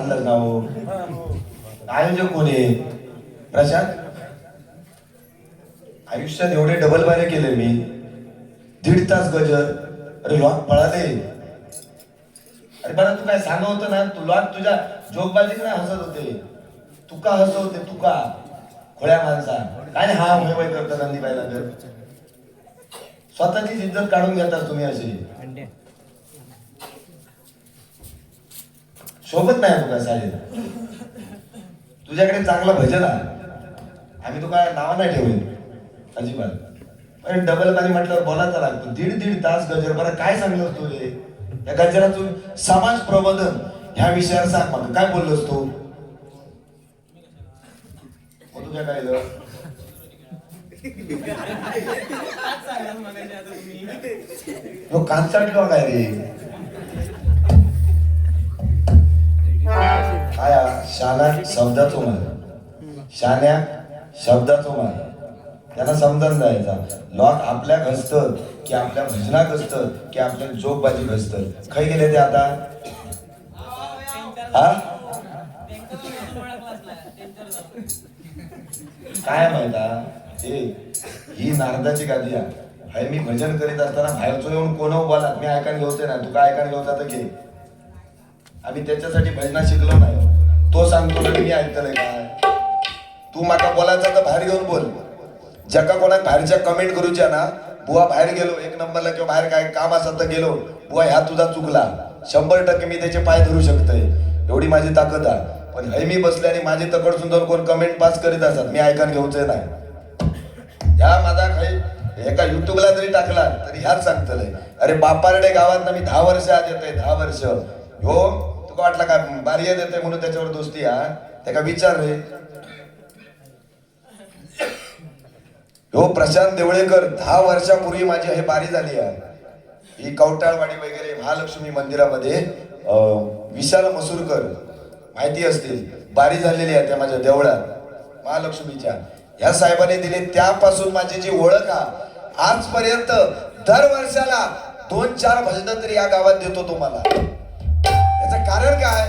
अंदाज ना हो. आयोजक कोण आहे? प्रशांत. आयुष्यात एवढे डबल बारे केले मी. 1.5 तास गजर. अरे लॉक पळाले. अरे बरं तू काय सांगत होतं ना, तू लॉक तुझ्या जोगबाजीक नाही हसत होते. तुका हसवते तुका खोळ्या माणसा. काय हा होय करतात नंदीबाईला तर स्वतःची इज्जत काढून घेतात तुम्ही अशी. शोभत नाही तुका साहेब. तुझ्याकडे चांगला भजन आहे. आम्ही तुका नाव नाही ठेवले अजिबात. पण डबल बारी म्हटल्यावर बोलायचा लागतो. 1.5 तास गजर. बरं काय सांगलं तू रे या गजरातून? समाज प्रबोधन ह्या विषयावर सांग मला. काय बोललोस तू? तुझ्या काय कांचाटलो काय रे? आया शाना शब्दाचो मार. शान्या शब्दाचो मार. त्यांना समजून जायचा. लॉक आपल्या घसत की आपल्या भजनात असत की आपल्या जोगबाजी घसत. खाई गेले ते आता? हा काय माहिती ही नारदाची गादी आहे. मी भजन करीत असताना बाहेरचो येऊन कोण बोला मी ऐकायला घेऊते ना. तू काय ऐकायला घेऊता तर घे. आम्ही त्याच्यासाठी भजना शिकलो नाही. तो सांगतो ना मी ऐकतलंय काय? तू माका बोलायचा तर बाहेर घेऊन बोल. ज्याका कोणाक बाहेरच्या कमेंट करूच्या ना, बुवा बाहेर गेलो 1 नंबरला किंवा बाहेर काय काम असत तर गेलो, बुवा ह्या तुझा चुकला. 100% मी त्याचे पाय धरू शकतोय. एवढी माझी ताकद आहे. पण हे मी बसले आणि माझी तकड सुंदर कोण कमेंट पास करीत असतात मी ऐकायला घेऊचे नाही. ह्या माझा काही एका युट्यूबला जरी टाकला तरी ह्याच सांगतलंय. अरे बापारडे गावात मी 10 वर्ष आज येतोय. 10 वर्ष हो तुका वाटला काय बारी येते म्हणून त्याच्यावर दोस्ती हा? त्याका विचार रे. हो प्रशांत देवळेकर 10 वर्षापूर्वी माझी हे बारी झाली आहे. ही कवटाळवाडी वगैरे महालक्ष्मी मंदिरामध्ये विशाल मसूरकर माहिती असतील बारी झालेली आहे त्या माझ्या देवळात महालक्ष्मीच्या. ह्या साहेबांनी दिले त्यापासून माझी जी ओळख आहे आजपर्यंत दर वर्षाला 2-4 भजन तरी या गावात देतो तुम्हाला. याचं कारण काय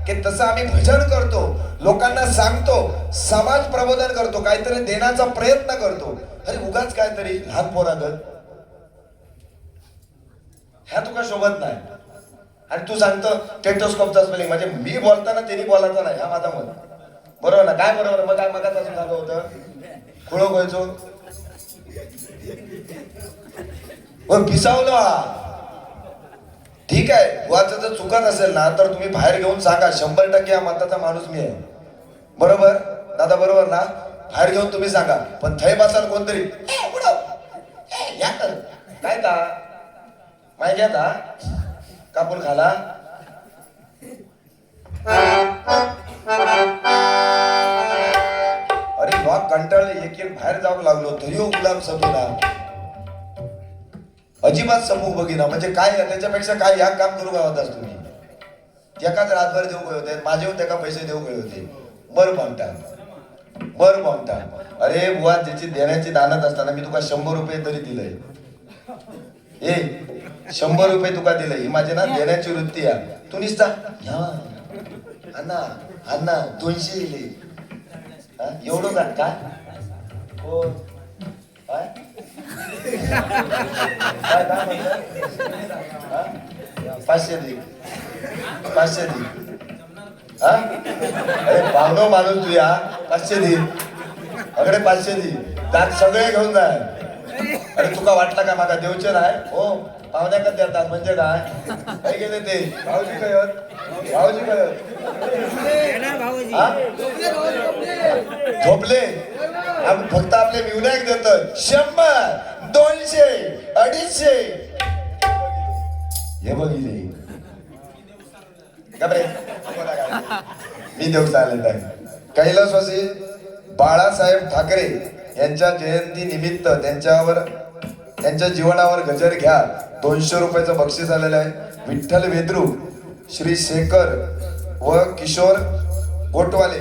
की तसं आम्ही भजन करतो, लोकांना सांगतो, समाज प्रबोधन करतो, काहीतरी देण्याचा प्रयत्न करतो. अरे उगाच काहीतरी लहान पोरागत ह्या तुका शोभत नाही. आणि तू सांगतो टेटोस्कोपचा स्पेलिंग म्हणजे मी बोलताना त्यांनी बोलायचा नाही. हा माझा मत बरोबर ना? काय बरोबर? मग काय मगापासून सांगत होतं खुळो व्हायचो पिसावलो हा. ठीक आहे बुवाचं जर चुकत असेल ना तर तुम्ही बाहेर घेऊन सांगा. 100% हा मताचा माणूस मी आहे. बरोबर दादा? बरोबर ना? बाहेर घेऊन तुम्ही सांगा. पण थै बसाल कोणतरी काय का माहिती आता कापून खाला. अरे लॉक कंटाळले. एक बाहेर जाऊ लागलो तरी गुलाब सपूला अजिबात समूह बघिना. म्हणजे काय त्याच्यापेक्षा काय या काम करू काय होतास तुम्ही? त्याकाच रातभर देऊ गए होते माझे त्याका पैसे देऊ गए होते. बरं बमटा. अरे बुवा ज्याची देण्याची दानत असताना मी तुका 100 रुपये तरी दिलंय. 100 रुपये तुका दिलंय. ही माझी ना देण्याची वृत्ती आहे. तू निसता अण्णा 200 दिले एवढं का काय हो काय काय म्हणलं? 500 दे हा. अरे पावनो माणूस तू या 500 दे. अगडे 500 दे त्यात सगळे घेऊन जाय. अरे तुका वाटला का माका देवचे नाही हो? पाहुण्याकडे देतात म्हणजे काय गेले ते भाऊजी कळत झोपले. फक्त आपले विनायक देत 100 200 250 हे बघितले का बरे? मी देव चालत आहे. कैलासवासी बाळासाहेब ठाकरे यांच्या जयंती निमित्त त्यांच्या जीवनावर गजर घ्या. 200 रुपयाचं बक्षीस आलेलं आहे. विठ्ठल वेद्रू, श्री शेखर व किशोर गोटवाले.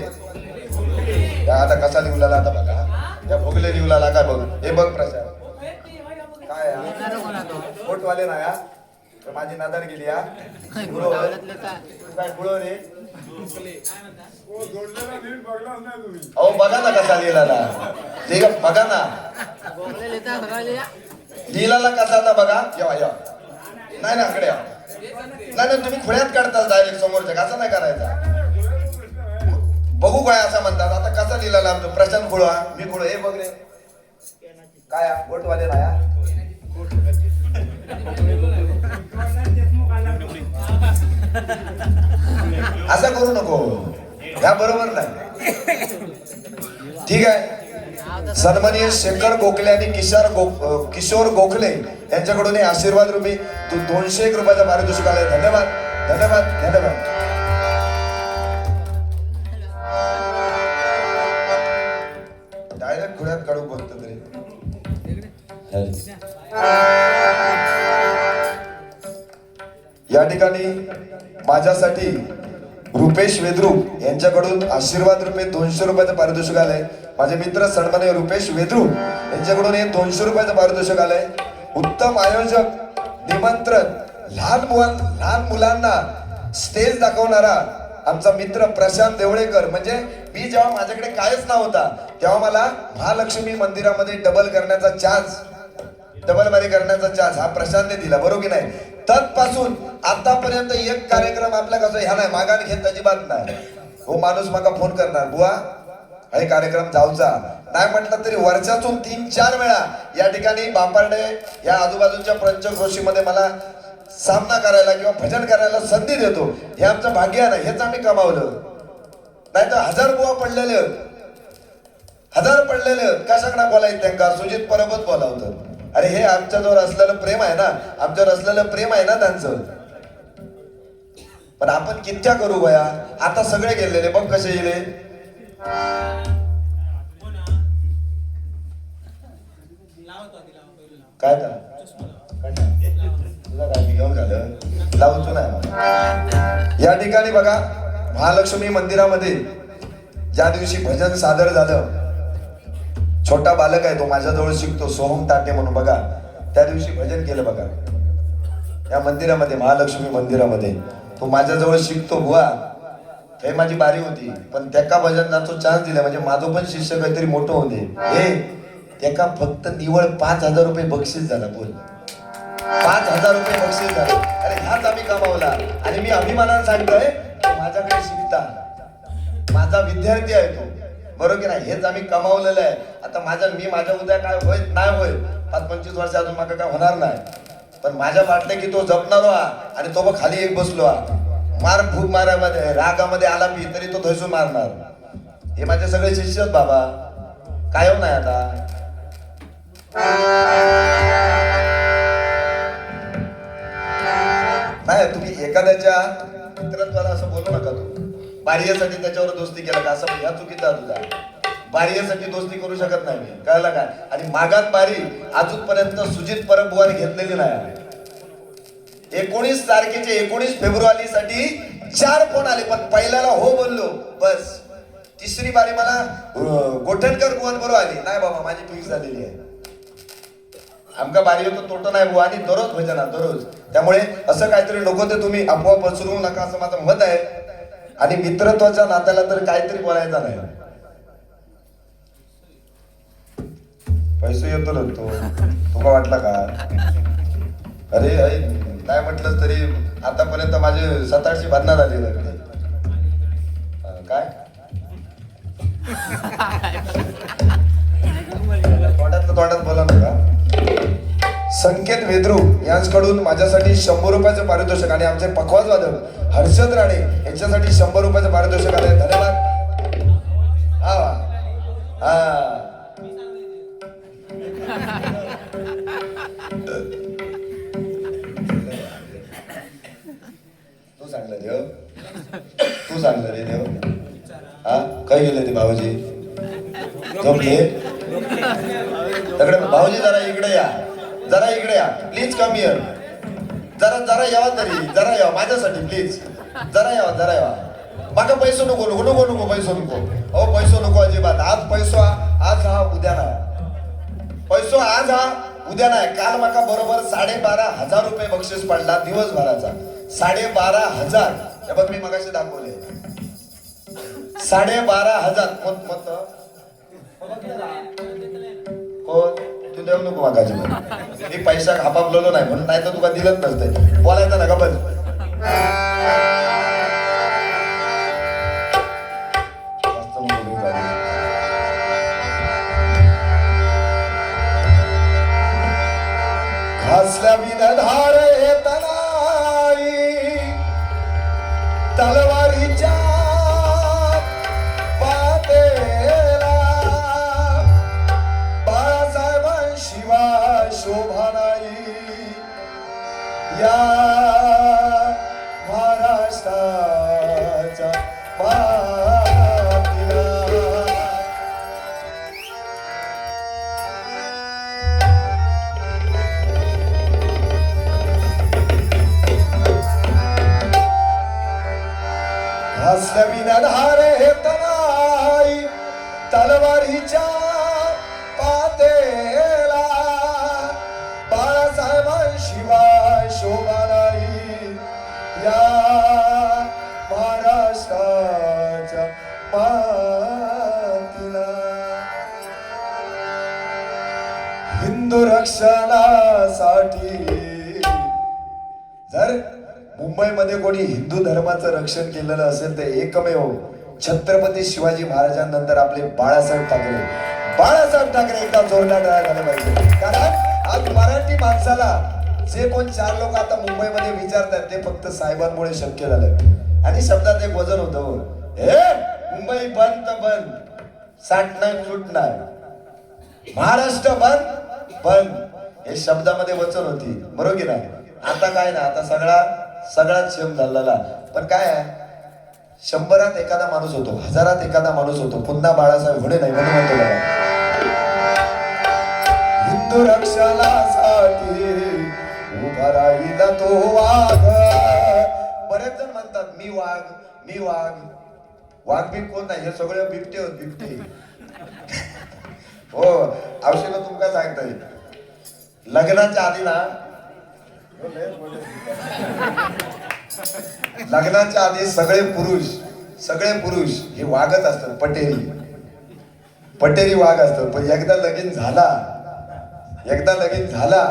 आता कसा लिहूला आता बघा. त्या भोगले लिहूला लागा बघ. हे बघ प्रचार काय गोटवाले ना या माझी नादार गेली या. काय पुढं रे अहो बघा ना कसा लिहिला ते बघा ना लिहिला कसा आता बघा येवा येवा नाही ना इकडे नाही तुम्ही खुळ्यात काढताल डायरेक्ट समोरच्या कसं नाही करायचा बघू काय असं म्हणतात आता कसा लिहिला आमचं प्रशांत खुळा मी खुळ हे बघ रे काय बोटवाले ना असं करू नको ह्या बरोबर नाही ठीक आहे सन्माननीय शेखर गोखले आणि किशोर गोखले यांच्याकडून हे आशीर्वाद रूपी 201 रुपयाचा पारितोषिक आलाय धन्यवाद धन्यवाद धन्यवाद डायरेक्ट खुळ्यात काढू बघतो तरी या ठिकाणी माझ्यासाठी रुपेश वेद्रुक यांच्याकडून आशीर्वाद रूपे 200 रुपयाचं पारितोषिक आलंय माझे मित्र सन्माननीय रुपेश वेद्रुक यांच्याकडून हे 200 रुपयाचं पारितोषिक आलंय उत्तम आयोजक निमंत्रण लहान मुलांना स्टेज दाखवणारा आमचा मित्र प्रशांत देवळेकर म्हणजे मी जेव्हा माझ्याकडे कायच नव्हता तेव्हा मला महालक्ष्मी मंदिरामध्ये डबल करण्याचा चान्स डबल बारी करण्याचा चान्स हा प्रशांतने दिला बरोबर की नाही तत्पासून आतापर्यंत एक कार्यक्रम आपल्या कसं ह्या नाही मागाने घेत अजिबात नाही हो माणूस मागा फोन करणार बुवा हे कार्यक्रम जाऊचा नाही म्हटलं तरी वर्षातून 3-4 वेळा या ठिकाणी बांबार्डे या आजूबाजूच्या पंचक्रोशीमध्ये मला सामना करायला किंवा भजन करायला संधी देतो हे आमचं भाग्य नाही हेच आम्ही कमावलं नाही तर 1000 बुवा पडलेले 1000 पडलेले कशाकडे बोलायचं त्यांना सुजित परबत बोलावतं अरे हे आमच्याजवळ असलेलं प्रेम आहे ना आमच्यावर असलेलं प्रेम आहे ना त्यांचं पण आपण कित्या करू बया आता सगळे गेलेले बघ कसे गेले काय तुला काय मी घेऊन झालं लावतो नाही या ठिकाणी बघा महालक्ष्मी मंदिरामध्ये ज्या दिवशी भजन सादर झालं छोटा बालक आहे तो माझ्याजवळ शिकतो सोहम टाटे म्हणून बघा त्या दिवशी भजन केलं बघा या मंदिरामध्ये महालक्ष्मी मंदिरामध्ये तो माझ्याजवळ शिकतो बुवा हे माझी बारी होती पण त्याका भजनाचा चान्स दिला म्हणजे माझं पण शिष्य काहीतरी मोठं होते हे त्याका फक्त निवळ 5,000 रुपये बक्षीस झाला बोल 5,000 रुपये बक्षीस झालं अरे ह्याच आम्ही कमावला आणि मी अभिमानाने सांगतोय माझ्याकडे शिकता माझा विद्यार्थी आहे तो बरोबर की नाही हेच आम्ही कमावलेलं आहे आता माझ्या उद्या काय होय नाही होय 5-25 वर्ष अजून मला काय होणार नाही पण माझ्या वाटलं की तो जपणार आणि तो खाली एक बसलो मार भूक मारामध्ये रागामध्ये आला मी तरी तो धैसून मारणार हे माझे सगळे शिष्य आहेत बाबा काय नाही आता नाही तुम्ही एखाद्याच्या मित्रत्वाला असं बोलू नका तू बाह्यसाठी त्याच्यावर दोस्ती केला का असं ह्या चुकीचा तुझा बाह्यसाठी दोस्ती करू शकत नाही मी कळलं काय आणि मागात बारी अजूनपर्यंत सुजित परब बुवाने घेतलेली नाही 19 तारखेचे 19 फेब्रुवारी साठी 4 फोन आले पण पहिल्याला हो बोललो बस तिसरी बारी मला गोठणकर बुवांबरोबर आली नाही बाबा माझी फिक्स झालेली आहे आमका बारी होतो तोट नाही बुवा आणि दररोज भजना दररोज त्यामुळे असं काहीतरी नको ते तुम्ही अफवा पसरवू नका असं माझं मत आहे आणि मित्रत्वाच्या नात्याला तर काहीतरी बोलायचं नाही पैसे येतो ना तो तुका वाटला का अरे काय म्हटलं तरी आतापर्यंत माझे 700-800 भांडणं झाली लागले काय तोंडात बोला नका संकेत वेद्रू यांच्याकडून माझ्यासाठी 100 रुपयाचं पारितोषिक आणि आमचे पखवाज वादक हर्षद राणे यांच्यासाठी 100 रुपयाचं पारितोषिक आले धन्यवाद हा हा तू सांगलं रे देव हा काय गेले ते भाऊजी झोपले तकडे भाऊजी जरा इकडे या प्लीज कम हिअर जरा यावा तरी जरा यावा माझ्यासाठी प्लीज जरा यावा माका पैसो नको पैसो नको अहो पैसो नको अजिबात आज पैसो आज हा उद्या नाही पैसो आज हा उद्या नाही काल माका बरोबर 12,500 रुपये बक्षीस पडला दिवसभराचा 12,500 हे बघ मी मगाशी दाखवले 12,500 मत कोण तू देऊ नको मागायचे मी पैसा खापापलेलो नाही म्हणून नाही तर तुला दिलंच नसतं बोलायचं ना का बस घासल्या विनधार येतनाई तलवारीच्या पातेला बाळासाहेबांशिवाय शोभा नाही या महाराष्ट्राच्या मातीला. घासल्या विनधार येतनाई तलवारीच्या पातेला बाळासाहेबांशिवाय शोभा नाही या महाराष्ट्राच्या मातीला. हिंदू रक्षणासाठी जर मुंबईमध्ये कोणी हिंदू धर्माचं रक्षण केलेलं असेल तर एकमेव छत्रपती शिवाजी महाराजांनंतर आपले बाळासाहेब ठाकरे एकदा जोरदार टाळ्या झाल्या पाहिजे. कारण आज मराठी माणसाला जे कोण 4 लोक आता मुंबईमध्ये विचारतात ते फक्त साहेबांमुळे शक्य झालं. आणि शब्दात एक वजन होतं हे मुंबई बंद तर बंद साठणार सुटणार महाराष्ट्र बंद हे शब्दामध्ये वचन होती बरोबर की नाही. आता काय ना आता सगळ्यात शेम झालेला पण काय आहे 100त एखादा माणूस होतो 1000त एखादा माणूस होतो पुन्हा बाळासाहेब घोडे नाही म्हणून म्हणतो बघा हिंदू रक्षणासाठी उभा राहिला तो वाघ. बरेच जण म्हणतात मी वाघ बी कोण नाही हे सगळे बिबटे होत बिबटे हो औषध तुमका सांगता येईल लग्नाच्या आधी ना लग्नाच्या आधी सगळे पुरुष हे वाघच असतात पटेरी वाघ असतात. पण एकदा लगीन झाला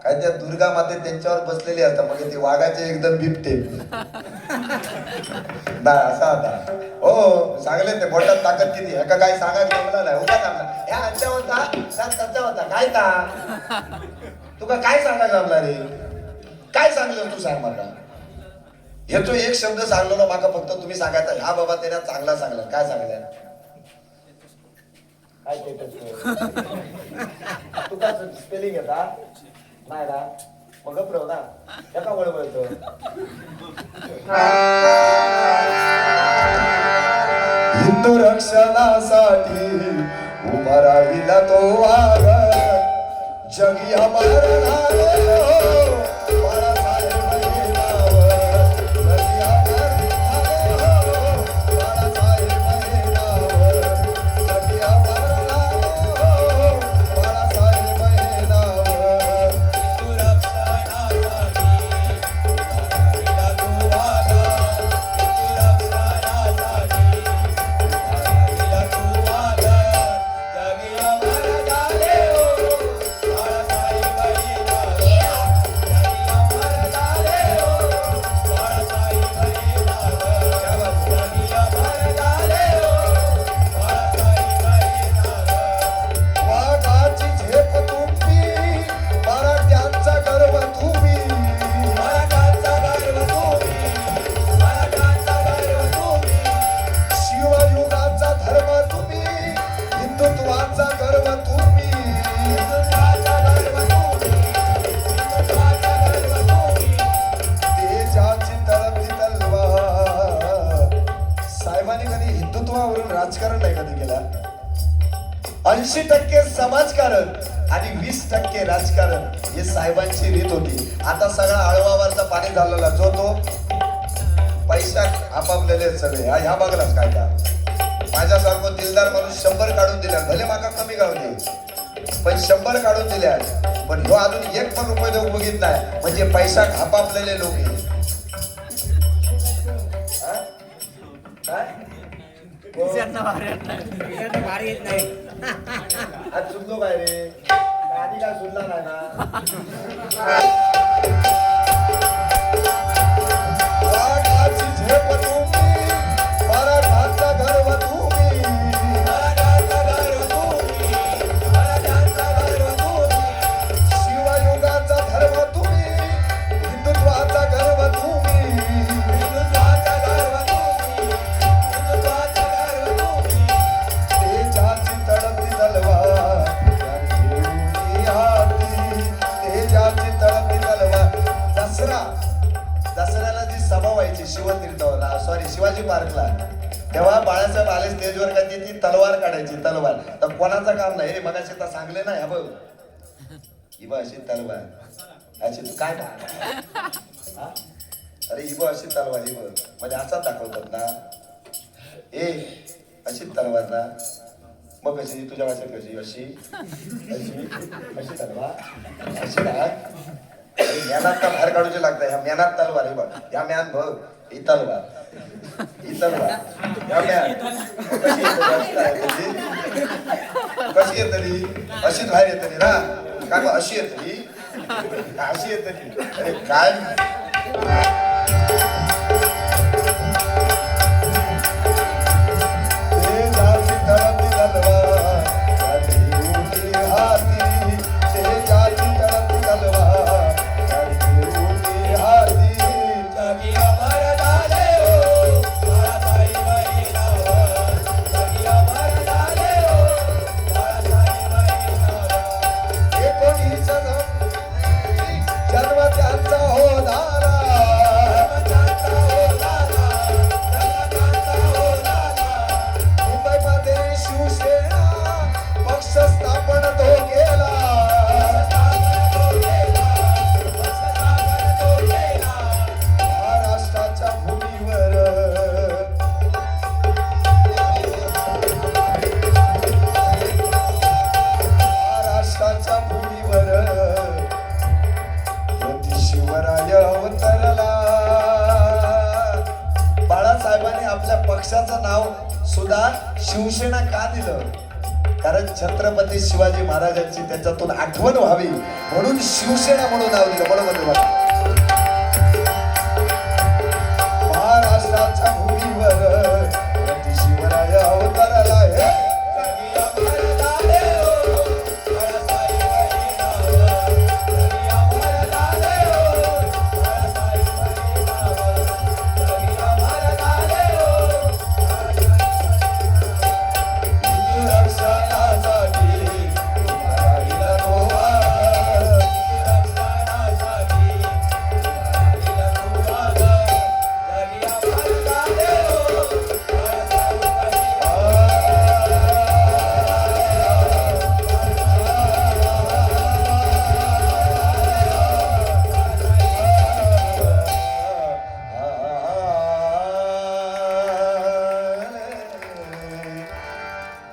काय त्या दुर्गा माते त्यांच्यावर बसलेली असतात मग ते वाघाचे एकदम बिबटे नाही असा होता हो सांगले ते बोटात ताकद किती एका काय सांगायला जमला नाही उगा सांगला ह्या अंच्या होता त्याचा होता काय ता तुका काय सांगायला जमला रे काय सांगलं तू सांग मला ह्याचो एक शब्द सांगलो ना माका फक्त तुम्ही सांगायचा ह्या बाबा त्याला चांगला सांगला काय सांगल्या काय तुका स्पेलिंग येता नाही ना मग गप्र ना एका वळवळतो हिंदू रक्षणासाठी उभा राहिला तो वाघ जगी हमारा राजकारण नाही कधी केला 80% समाजकारण आणि 20% राजकारण हे साहेबांची रीत होती. आता सगळा आळवावरचा पाणी झालेला जो तो पैसा आपापलेले सगळे ह्या बघलाच काय का माझ्यासारखं दिलदार माणूस 100 काढून दिला भले माका कमी गावले पण 100 काढून दिल्या पण ह्यो अजून 1 पण रुपये देऊ बघित नाही म्हणजे पैसा आपापलेले लोक काय भारी येत नाही. आज सुटलो काय रे आधी काय सुटला नाही ना रागाची झेप तुम्ही मराठाचा गर्व तुम्ही मराठाचा गर्व तुम्ही मराठाचा गर्व तुम्ही शिवयुगाचा धर्म तुम्ही हिंदुत्वाचा गर्व तुम्ही हिंदुत्वाचा गर्व तुम्ही हिंदुत्वाचा गर्व तुम्ही तेजाची तळपती तलवार घेऊन हाती तेजाची तळपती तलवार दसऱ्याला जी सभा व्हायची शिवतीर्थला सॉरी शिवाजी पार्कला तेव्हा बाळासाहेब आले स्टेजवर का ती तलवार काढायची तलवार तर कोणाचं काम नाही रे मगाशी तर सांगले ना ह्या बघ ही बघ अशी तलवार अशी तू काय हा? अरे ही बघ अशी तलवार ही बघ म्हणजे असाच दाखवतात ना ए अशी तलवार ना मग कशी तुझ्या भाषेत कशी अशी अशी अशी तलवार अशी ना मेहनत का बाहेर काढूची लागतं ह्या मेहनत तलवार हे बघ ह्या म्यान बघ ही तलवार ही तलवार ह्या म्यान कशी येतली अशीच बाहेर येतली ना काय मग अशी येतली अशी येतली अरे काय पक्षाचं नाव सुद्धा शिवसेना का दिलं कारण छत्रपती शिवाजी महाराजांची त्याच्यातून आठवण व्हावी म्हणून शिवसेना म्हणून नाव दिलं बरोबर महाराष्ट्राच्या भूमीवर शिवराय अवतरला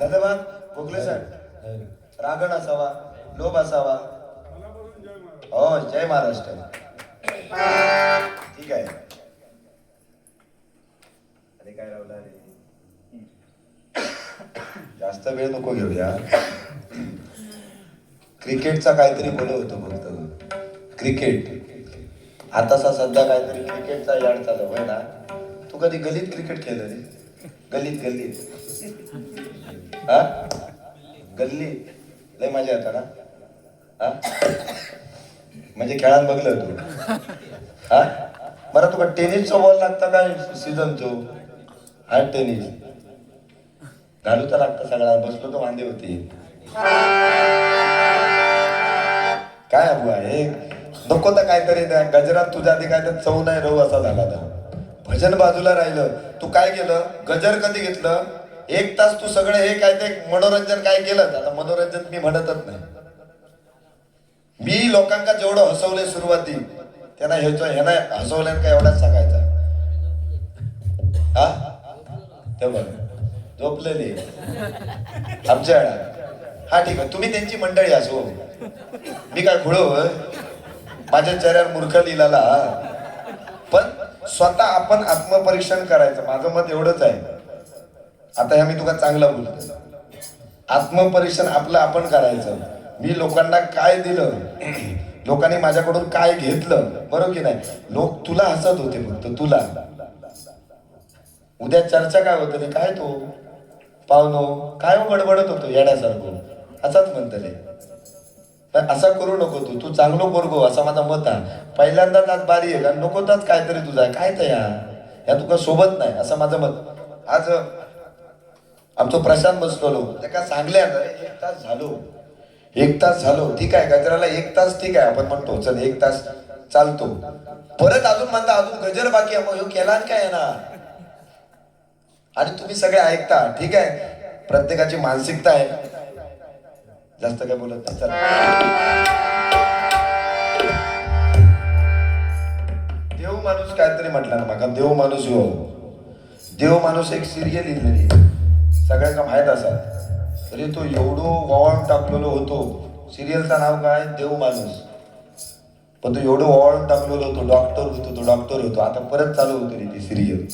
धन्यवाद गोखले साहेब रागण असावा लोभ असावा हो जय महाराष्ट्र ठीक आहे अरे काय रावला रे जास्त वेळ नको घेऊया क्रिकेटचा काहीतरी बोलत होतो फक्त क्रिकेट आताचा सध्या काहीतरी क्रिकेटचा याड चालू आहे ना तू कधी गलीत क्रिकेट खेळलं रे गल्लीत हा गल्ली लय मजा येता ना हा म्हणजे खेळात बघलं तू हा बरं तुका टेनिसचा बॉल लागता काय सीझनचो हा टेनिस घालू तर लागतं सगळा बसलो तर वांदे होते काय अबू आहे नको तर काहीतरी गजरात तुझ्या आधी काय तर चव नाही राहू असा झाला ना भजन बाजूला राहिलं तू काय केलं गजर कधी घेतलं 1 तास तू सगळं हे काय ते मनोरंजन काय केलं आता मनोरंजन मी म्हणतच नाही मी लोकांना जेवढं हसवलंय सुरुवाती त्यांना ह्यानं हसवल्यानं काय एवढाच सांगायचा हा तेव्हा झोपलेले आमच्या हा ठीक आहे तुम्ही त्यांची मंडळी असो मी काय खुळो माझ्या चेहऱ्यावर मूर्ख लिहिला पण स्वतः आपण आत्मपरीक्षण करायचं माझं मत एवढंच आहे आता ह्या मी तुला चांगलं बोलतो. आत्मपरीक्षण आपलं आपण करायचं. मी लोकांना काय दिलं, लोकांनी माझ्याकडून काय घेतलं, बरोबर की नाही. लोक तुला हसत होते, फक्त तुला. उद्या चर्चा काय होतं, काय तो पाहुणो काय गडबडत होतो येण्यासारखं, असाच म्हणतले. असा करू नको, तू चांगलो पोरगो असा माझा मत आहे. पहिल्यांदाच आज बारी आहे, नको ताच काहीतरी तुझा काय तर या तुका सोबत नाही असं माझं मत. आज आमचं प्रशांत बसलो, त्या सांगल्या 1 तास झालो ठीक आहे, गजराला 1 तास ठीक आहे आपण म्हणतो चल 1 तास चालतो. परत अजून म्हणता अजून गजर बाकी आहे, मग ह्यो केला काय ना. आणि तुम्ही सगळे ऐकता, ठीक आहे, प्रत्येकाची मानसिकता आहे. जास्त काय बोलत नाही, चला. देव माणूस काहीतरी म्हटलं ना माका, देव माणूस हो. देव माणूस एक सिरियल लिहिलेली सगळ्यांना माहीत असा, तरी तो एवढं वळून टाकलेलो होतो. सिरियलचं नाव काय, देव माणूस. पण तो एवढं वळून टाकलेलो होतो, डॉक्टर होतो. आता परत चालू होतो ती सिरियल,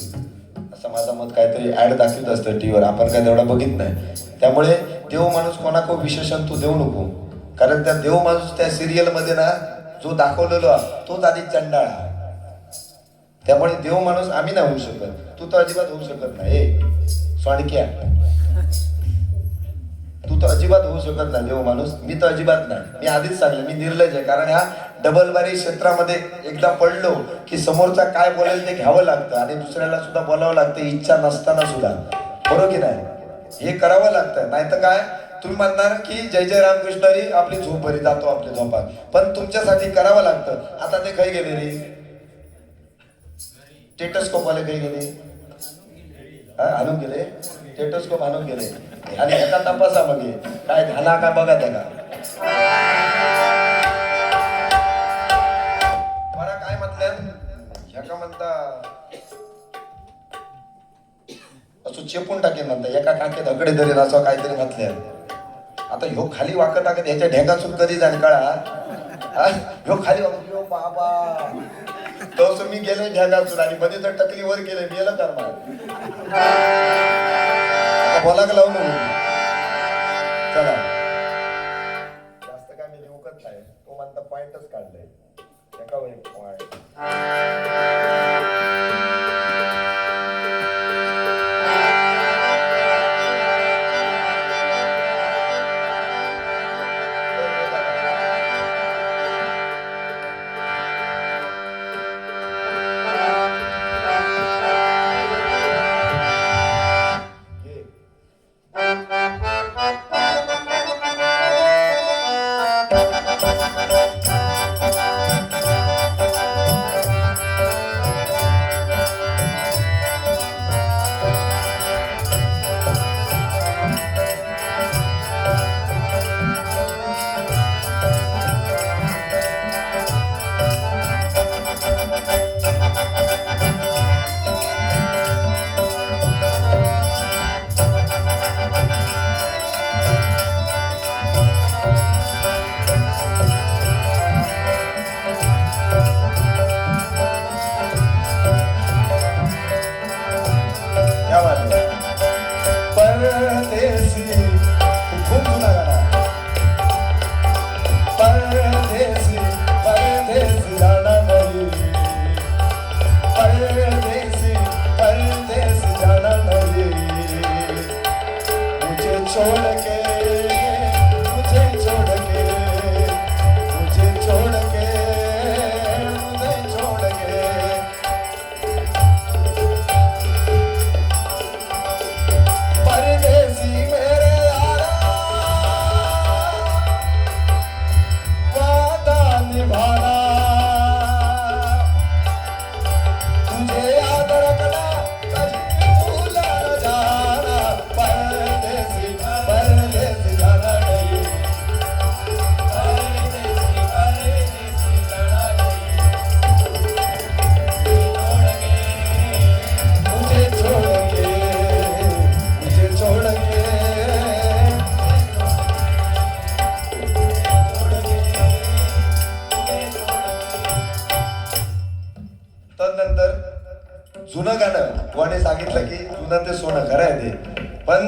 असं माझं मत. काहीतरी ऍड दाखवत असतं टीव्हीवर, आपण काय तेवढा बघित नाही. त्यामुळे देव माणूस कोणाको विशेषण तू देऊ नको, कारण त्या देव माणूस त्या सिरियल मध्ये ना जो दाखवलेलो तोच आधी चंडाळा. त्यामुळे देव माणूस आम्ही नाही होऊ शकत, तू तर अजिबात होऊ शकत नाही. स्वाणक्या तू तर अजिबात होऊ शकत नाही देव माणूस, मी तर अजिबात नाही. मी आधीच सांगले मी निर्लज आहे, कारण ह्या डबलबारी क्षेत्रामध्ये एकदा पडलो की समोरचा काय बोलेल ते घ्यावं लागतं आणि दुसऱ्याला सुद्धा बोलावं लागतं, इच्छा नसताना सुद्धा, बरोबर की नाही. हे करावं लागतं, नाही तर काय तुम्ही म्हणणार की जय जय रामकृष्ण हरी, आपली झोप भरी जातो आपल्या झोपात, पण तुमच्यासाठी करावं लागतं. आता ते काही गेले रे टेटस्कोप वाले, काही गेले आणून गेले टेटस्कोप आणून गेले आणि एका तपासा मग काय झाला का बघा त्याला. मला काय म्हटलं ह्या म्हणता असं चेपून टाकेन म्हणता, एका काकेत हकडे धरेल असं काहीतरी म्हटलं. आता ह्यो खाली वाकत टाकत ह्याच्या ढेगासून कधी जाईल कळा. ह्यो खाली वाकत बाबा तसं मी गेले ढेगासून आणि मध्ये तर टकली वर गेले, गेलं करणार बोला का लावून. चला जास्त काय मी लिहूकत नाही, तो म्हणता पॉइंटच काढलाय एका वर एक पॉइंट. जुनं गाणं कोणी सांगितलं की जुनं ते सोनं, खरं आहे ते. पण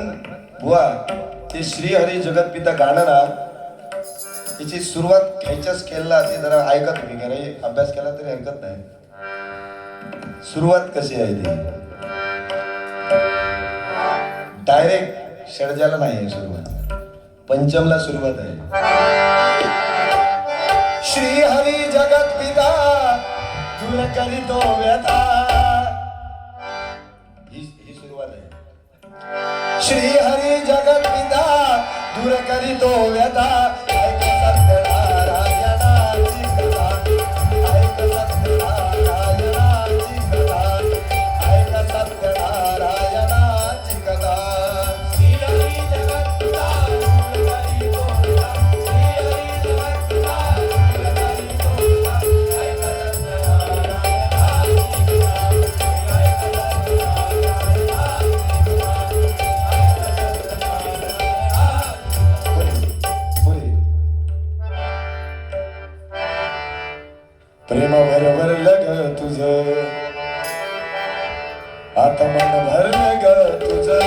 बुवा ते श्रीहरी जगतपिता गाणं ना त्याची सुरुवात ह्याच्या स्केलला ते जरा ऐका तुम्ही घरी अभ्यास केला तरी हरकत नाही. सुरुवात कशी आहे ती डायरेक्ट षडजाला नाही आहे सुरुवात, पंचमला सुरुवात आहे. श्रीहरी जगतपिता दूर करीतो व्यथा, ही सुरुवात आहे. श्रीहरी जगतपिता दूर करीतो व्यथा, ऐक सत्यनारायणाची कथा, ऐक सत्यनारायणाची कथा, ऐक सत्यनारायणाची कथा. श्रीहरी जगतपिता दूर करीतो व्यथा, श्रीहरी जगतपिता दूर करीतो व्यथा, ऐक सत्यनारायणाची कथा, ऐक प्रेम भरलं ग तुझं, आता मन भरलं ग तुझं.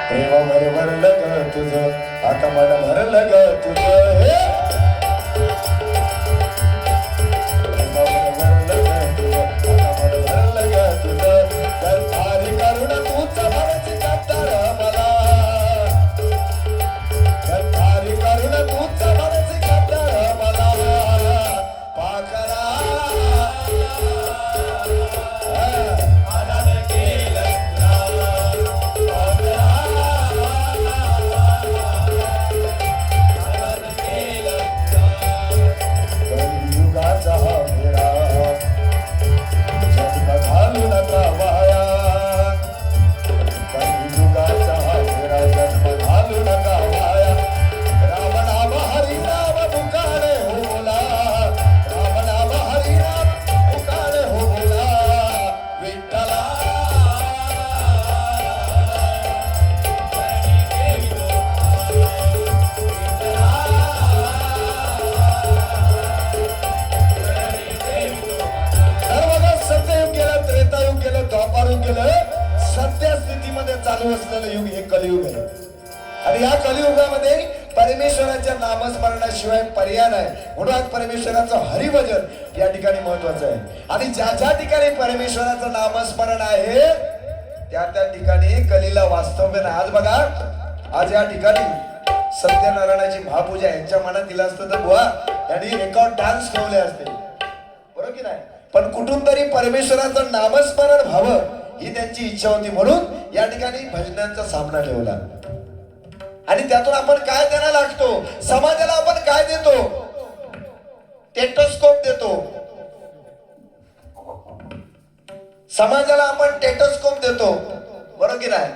प्रेम भरलं ग तुझं, आता मन भरलं ग तुझं. सध्या स्थितीमध्ये चालू असलेलं युग हे कलियुग आहे. आणि या कलियुगामध्ये परमेश्वराच्या नामस्मरणाशिवाय पर्याय नाही. म्हणून आज परमेश्वराचं हरिभजन या ठिकाणी महत्वाचं आहे. आणि ज्या ज्या ठिकाणी परमेश्वराचं नामस्मरण आहे त्या त्या ठिकाणी कलीला वास्तव्य नाही. आज बघा, आज या ठिकाणी सत्यनारायणाची महापूजा यांच्या मनात दिलं असतं तर बुवा यांनी रेकॉर्ड डान्स ठेवले असते, बरोबर की नाही. पण कुठून तरी परमेश्वराचं नामस्मरण व्हावं ही त्यांची इच्छा होती, म्हणून या ठिकाणी भजनांचा सामना ठेवला. आणि त्यातून आपण काय देण्याला लागतो, समाजाला आपण काय देतो, टेटोस्कोप देतो. समाजाला आपण टेटोस्कोप देतो, बरोबर की नाही.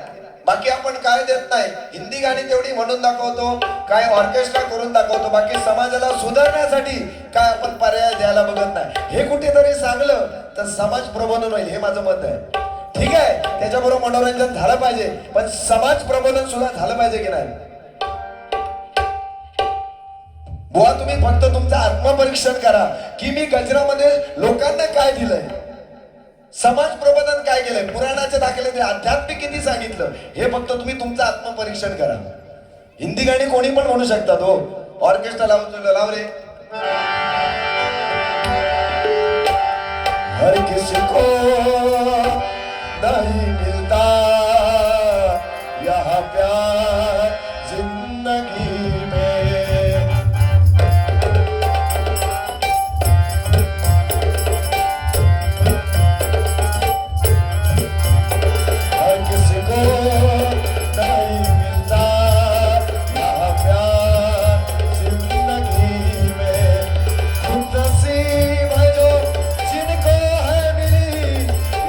बाकी आपण काय देत नाही. हिंदी गाणी तेवढी म्हणून दाखवतो, काय ऑर्केस्ट्रा करून दाखवतो, बाकी समाजाला सुधारण्यासाठी काय आपण पर्याय द्यायला बघत नाही. हे कुठेतरी सांगलं तर समाज प्रबोधन होईल, हे माझं मत आहे. ठीक आहे, त्याच्याबरोबर मनोरंजन झालं पाहिजे, पण समाज प्रबोधन सुद्धा झालं पाहिजे की नाही. बुवा तुम्ही फक्त तुमचं आत्मपरीक्षण करा की मी गजरामध्ये लोकांना काय दिलंय, समाज प्रबोधन काय केलंय, पुराणाचे दाखले ते आध्यात्मिक किती सांगितलं, हे फक्त तुम्ही तुमचं आत्मपरीक्षण करा. हिंदी गाणी कोणी पण म्हणू शकतात हो, ऑर्केस्ट्रा लाव रे. हर किसी को नहीं मिलता यहाँ प्यार जिंदगी में, हर किसी को नहीं मिलता यहाँ प्यार जिंदगी में. खुद नसीब है जो जिनको है मिली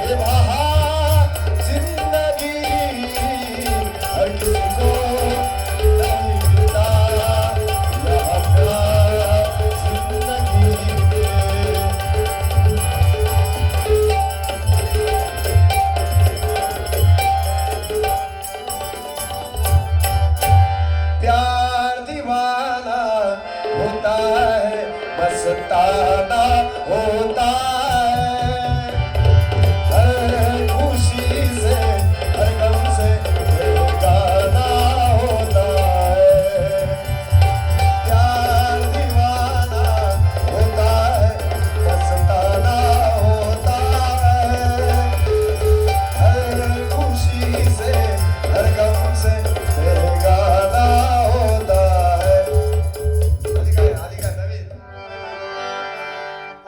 ये बहार जिंदगी, हर किसी को नहीं मिलता यहाँ प्यार जिंदगी में. प्यार दीवाना होता है मस्ताना होता है, हर खुशी से हर गम से बेगाना होता है, प्यार दीवाना होता है, मस्ताना होता है, हर खुशी से हर गम से बेगाना होता है. आधी काय नवीन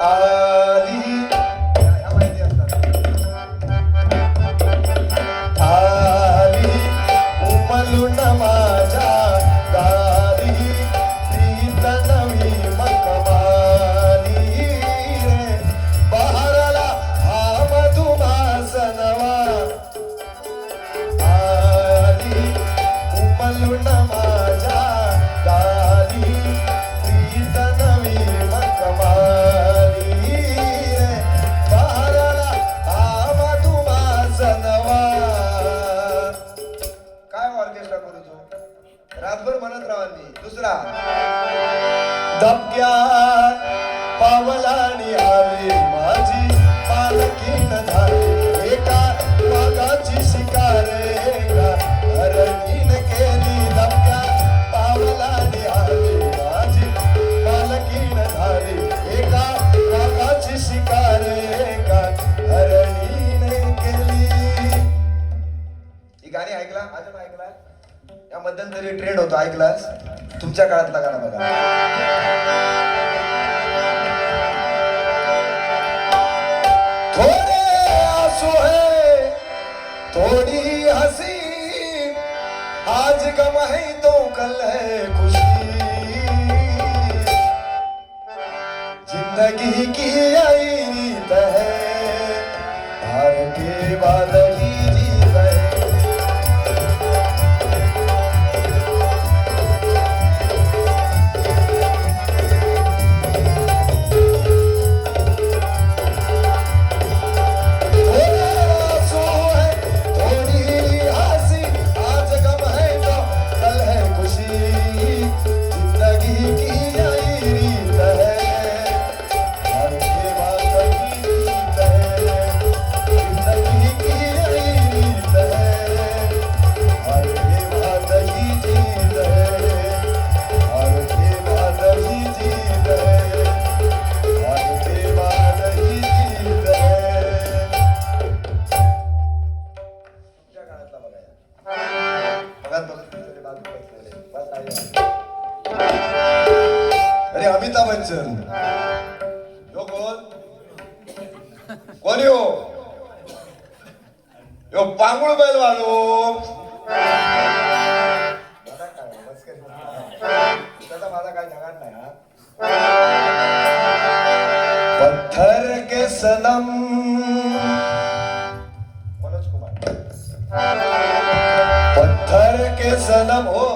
आली ह्या माहिती असतात. आली उमलून माझ्या दारी प्रीत नवी मखमाली रे, बहरला हा मधुमास नवा. आली उमलून माझ्या दारी प्रीत नवी मखमाली रे, बहरला हा मधुमास नवा. काय ऑर्केस्ट्रा करू तू रातभर म्हणत राहावी. दुसरा दबक्या पावलानी आली माझी पालखीन झाली, एका वाघाची शिकार एका हरणीन केली. दबक्या पावलानी आली माझी पालखीन झाली, एका वाघाची शिकार एका हरणीने केली. ही गाणी ऐकला अजून ऐकला या मध्यंतरी ट्रेंड होतो ऐकलास. तुमच्या काळातला गाणं बघा. थोडे आंसू है थोड़ी हंसी, आज गम है तो कल है खुशी, जिंदगी की यही रीत है, हार के बाद ही जीत है. अरे अमिताभ बच्चन यो कोण कोण यो यो पांगुळ बैल वालो. त्याचा माझा काय झगाट नाही हा. पत्थर के सनम मनोज कुमार. पत्थर के सनम हो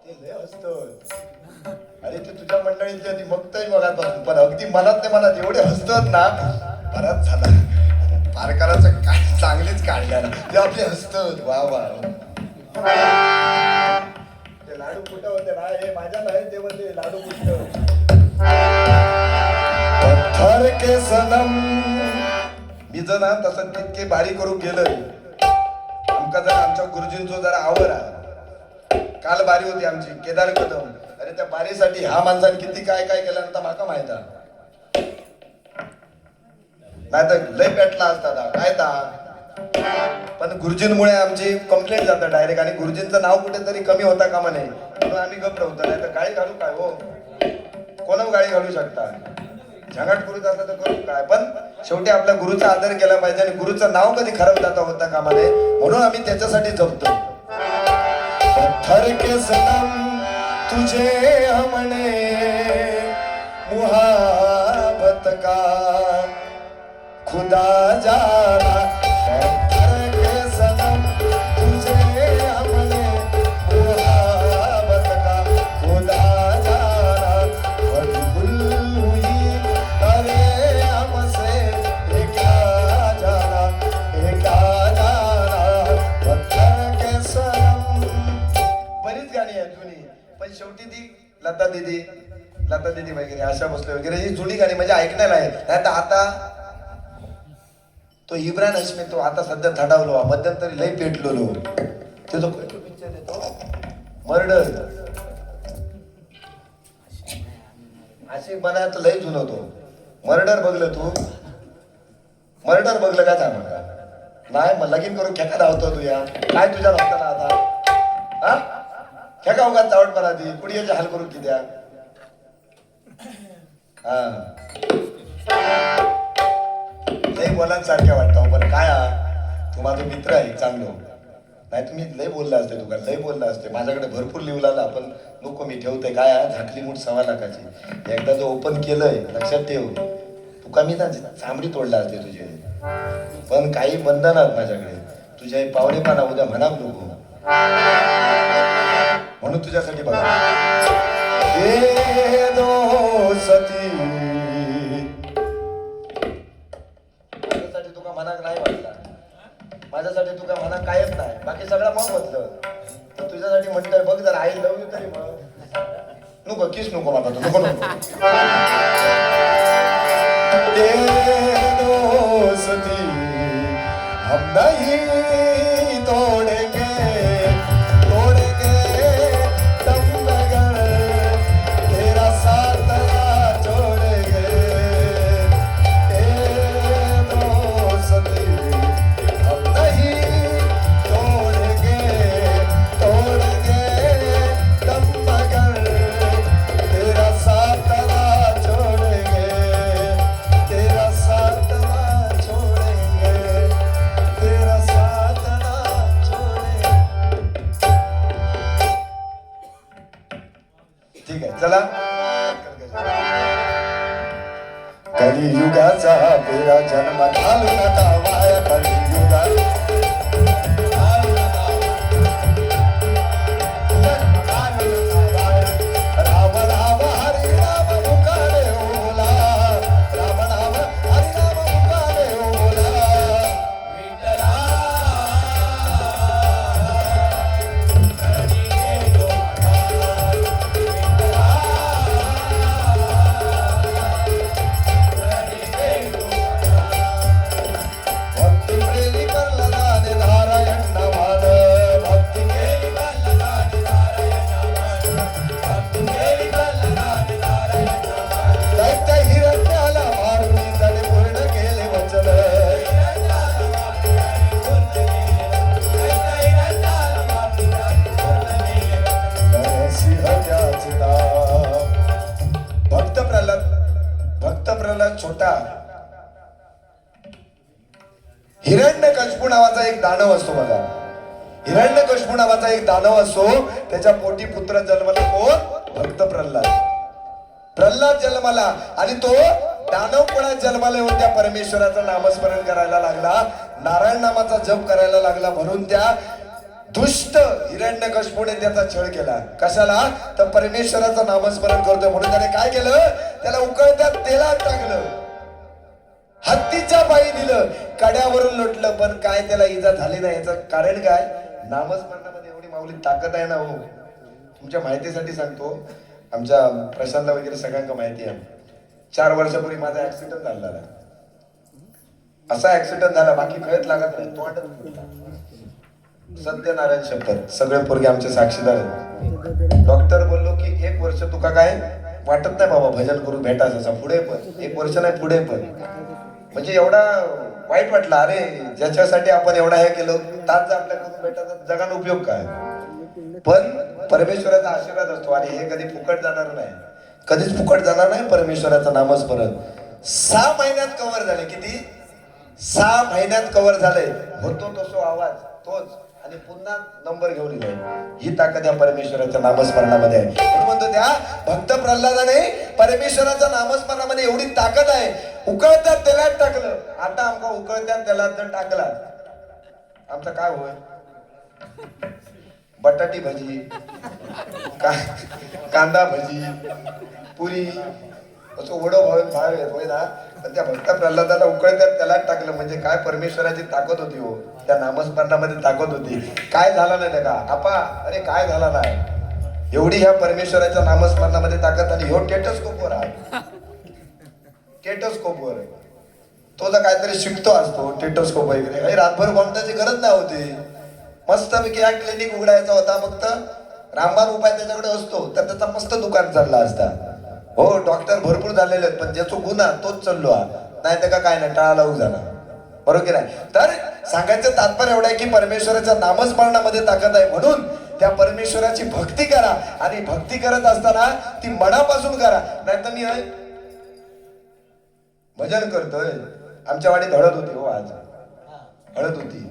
ते लय हसत. अरे ते तुझ्या मंडळीतली आधी बघताय बघा, पण अगदी मनात ते मनात एवढे हसतात ना, बराच झाला पारकराचं काय चांगलीच काढल्या ते आपले हसतात. वा वा. ते लाडू कुठं होते ना, हे माझ्या नाही ते म्हणजे लाडू कुठं. पत्थर के सनम मी जर ना तसं तितके बारीक करून गेलं. आमका जर आमच्या गुरुजींचो जरा आवड आहे. काल बारी होती आमची केदार कदम. अरे त्या बारीसाठी ह्या माणसाने किती काय काय केलं नंतर माका माहित आहे. नाही तर लय पेटला असता काय ता. पण गुरुजींमुळे आमची कंप्लेंट जातं डायरेक्ट, आणि गुरुजींचं नाव कुठेतरी कमी होता कामा नये म्हणून आम्ही गप राहतो. नाही तर गाळी घालू काय हो, कोणा गाळी घालू शकता. झंगाट करूच असलं तर करू काय, पण शेवटी आपल्या गुरुचा आदर केला पाहिजे आणि गुरुचं नाव कधी खराब जाता होता कामा नये म्हणून आम्ही त्याच्यासाठी जपतो. पत्थर के सनम तुझे हमने मुहाबत का खुदा जाना. पत्थर के सनम तुझे हमने मुहाबत का खुदा जाना. मजबूर हुई अरे हमसे ये क्या जाना, ये क्या जाना. पत्थर के सनम. बरीच गाणी आहेत जुनी, पण शेवटी ती लता दीदी लता दीदी वगैरे आशा भोसले वगैरे ही जुनी गाणी म्हणजे ऐकण्याला आहे. नाही तर आता तो इब्रान हश्मी तो आता सध्या थडावलो मध्यंतरी लय पेटलो तो पिक्चर येतो मर्डर असे बनायचं लय जुन होतो. मर्डर बघलं तू मर्डर बघलं का सांग मला नाही मग लगीन करून खेका धावतो तू या काय तुझ्या धावताना आता हा खेका उगाच चावट मला ती कुडियाचे हाल करून किद्या हा लय बोलांसारख्या वाटतं पण काय तू माझा मित्र आहे चांगलं नाही तुम्ही लय बोलला असते तुका लय बोलला असते माझ्याकडे भरपूर लिहू लागला पण नको मी ठेवते काय झाकली मूठ 1.25 लाखाची एकदा जो ओपन केलंय लक्षात ठेव तुका मी ना चांबडी तोडला असते तुझे पण काही बंधनात माझ्याकडे तुझ्या पावलेपणा उद्या म्हणा नको म्हणून तुझ्यासाठी बघा सती माझ्यासाठी तुका मनाक नाही वाटला माझ्यासाठी तुका मना कायच नाही बाकी सगळं मग बदलं तर तुझ्यासाठी म्हणतोय बघ जर आई लव यू तरी मग नको किस नको बाबा नको नको सती हम नहीं तोड़ेंगे दम मगर तेरा साथ ना छोड़ेंगे सती हम नहीं तोड़ेंगे दम मगर तेरा साथ ना छोड़ेंगे तेरा साथ ना छोड़ेंगे तेरा साथ ना छोड़ेंगे. ठीक आहे चला कलियुगाचा तेरा जन्म घालू नका वाया कलियुगा राम राम हरी राम मुकारे ओला राम राम हरी राम मुकारे ओला विठ्ठला भक्ती केली करलदाने नारायण नामान भक्ती केली करलदाने नारायण नामान भक्ती केली करलदाने नारायण नामान दैत्य हिरण्याला मारून त्याने पूर्ण केले वचन नरसिंह त्याचे नाव भक्त प्रल्हाद छोटा हिरण्यकश्यपू नावाचा एक दानव असतो बघा हिरण्यकश्यपू नावाचा एक दानव असतो त्याच्या पोटी पुत्र जन्मला कोण भक्त प्रल्हाद जन्माला आणि तो दानवपणा जन्माला येऊन त्या परमेश्वराचं नामस्मरण करायला लागला नारायण नामाचा जप करायला लागला म्हणून त्या दुष्ट हिरण्यकश्यपूने त्याचा छळ केला कशाला तर परमेश्वराचं नामस्मरण करतोय म्हणून त्याने काय केलं त्याला उकळत्या तेलात टाकलं हत्तीच्या पायी दिलं कड्यावरून लोटलं पण काय त्याला इजा झाली नाही याचं कारण काय नामस्मरणामध्ये एवढी माऊली ताकद आहे ना हो तुमच्या माहितीसाठी सांगतो आमच्या प्रशांतला वगैरे सगळ्यांना माहिती आहे 4 वर्षापूर्वी माझा ऍक्सिडेंट झाला असा ऍक्सिडेंट झाला बाकी कळत लागत नाही तोंड सत्यनारायण शपथ सगळे पोरगे आमचे साक्षीदार आहेत डॉक्टर बोललो की 1 वर्ष तुका काय वाटत नाही बाबा भजन करून भेटायचं असा पुढे पण 1 वर्ष नाही पुढे पण म्हणजे एवढा वाईट वाटला अरे ज्याच्यासाठी आपण एवढा हे केलं तास जर आपल्याकडून भेटायचा जगाला उपयोग काय पण परमेश्वराचा आशीर्वाद असतो आणि हे कधी फुकट जाणार नाही कधीच फुकट जाणार नाही परमेश्वराचं नामस्मरण 6 महिन्यात कव्हर झाले किती 6 महिन्यात कव्हर झाले होतो तसो आवाज तोच आणि पुन्हा नंबर घेऊन येईल ही ताकद या परमेश्वराच्या नामस्मरणामध्ये आहे म्हणून म्हणतो त्या भक्त प्रल्हादाने परमेश्वराच्या नामस्मरणामध्ये एवढी ताकद आहे उकळत्या तेलात टाकलं आता आमका उकळत्या तेलात जर टाकला आमचं काय होय बटाटी भजी कांदा भजी पुरी असं ओढो भाव येतोय ना पण त्या भक्त प्रल्हादाला उकळत्यात त्याला टाकलं म्हणजे काय परमेश्वराची ताकद होती हो त्या नामस्मरणामध्ये ताकद होती काय झालं नाही का आपा अरे काय झाला नाही एवढी ह्या परमेश्वराच्या नामस्मरणामध्ये ताकद आणि ह्यो टेटोस्कोपवर आहे. टेटोस्कोपवर तो जर काहीतरी शिकतो असतो टेटोस्कोप वगैरे काही रातभर कोणत्याची गरज नाही होती. मस्तपैकी हा क्लिनिक उघडायचा होता, फक्त रामबाण उपाय त्याच्याकडे असतो तर त्याचा मस्त दुकान चालला असता. हो डॉक्टर भरपूर झालेले आहेत पण ज्याचा गुन्हा तोच चाललो हा, नाही तर का काय नाही टाळा लावू झाला. बरोबर की नाही? तर सांगायचं तात्पर्य एवढं आहे की परमेश्वराच्या नामस्मरणामध्ये ताकद आहे. म्हणून त्या परमेश्वराची भक्ती करा आणि भक्ती करत असताना ती मनापासून करा. नाही तर मी भजन करतोय, आमच्या वाडीत हळद होती. हो आज हळद होती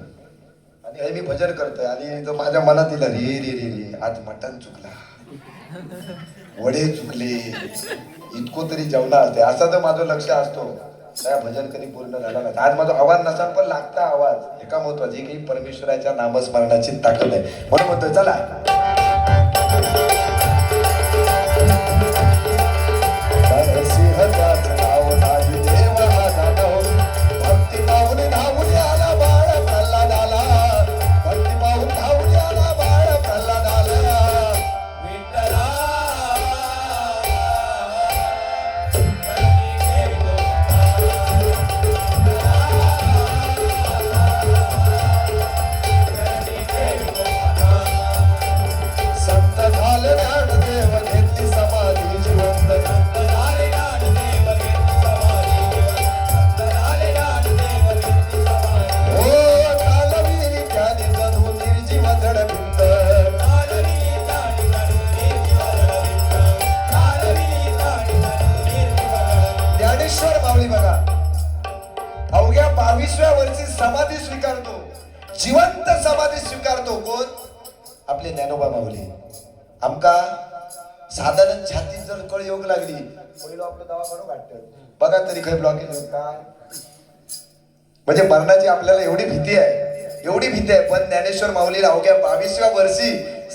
आणि मी भजन करतोय आणि जो माझ्या मनात येईल रे रे रे रे आज मटण चुकला, वडे चुकले, इतको तरी जेवणा असते असा तर माझं लक्ष असतो. त्या भजन कधी पूर्ण झाला नाही. आज माझा आवाज नसा पण लागता आवाज एका महत्वाची की परमेश्वराच्या नामस्मरणाची ताकद आहे. म्हणून म्हणतोय चला भक्ती पाहून धावून आला बाळ प्रल्हादाला, भक्ती पाहून धावून आला बाळ प्रल्हादाला. विठ्ठला संत झाले ज्ञानदेव घेतली समाधी जिवंत, संत झाले ज्ञानदेव घेतली समाधी जिवंत, संत झाले ज्ञानदेव घेतली समाधी. हो कालवीरी ज्ञानी जणू निर्जीव जडभिंत, कालवीरी ज्ञानी जणू निर्जीव जडभिंत, कालवीरी ज्ञानी जणू निर्जीव जडभिंत. ज्ञानेश्वर माऊली बघा अवघ्या 22व्या वर्षी समाधी स्वीकारतो, जिवंत समाधी स्वीकारतो. कोण? आपले ज्ञानोबा माऊली. आमका साधारण छातीत जर कळ योग लागली पहिलं आपलं दवाखाना वाटत बघा तरी काही ब्लॉकेज का, म्हणजे मरणाची आपल्याला एवढी भीती आहे, एवढी भीती आहे. पण ज्ञानेश्वर माऊलीला अवघ्या 22व्या वर्षी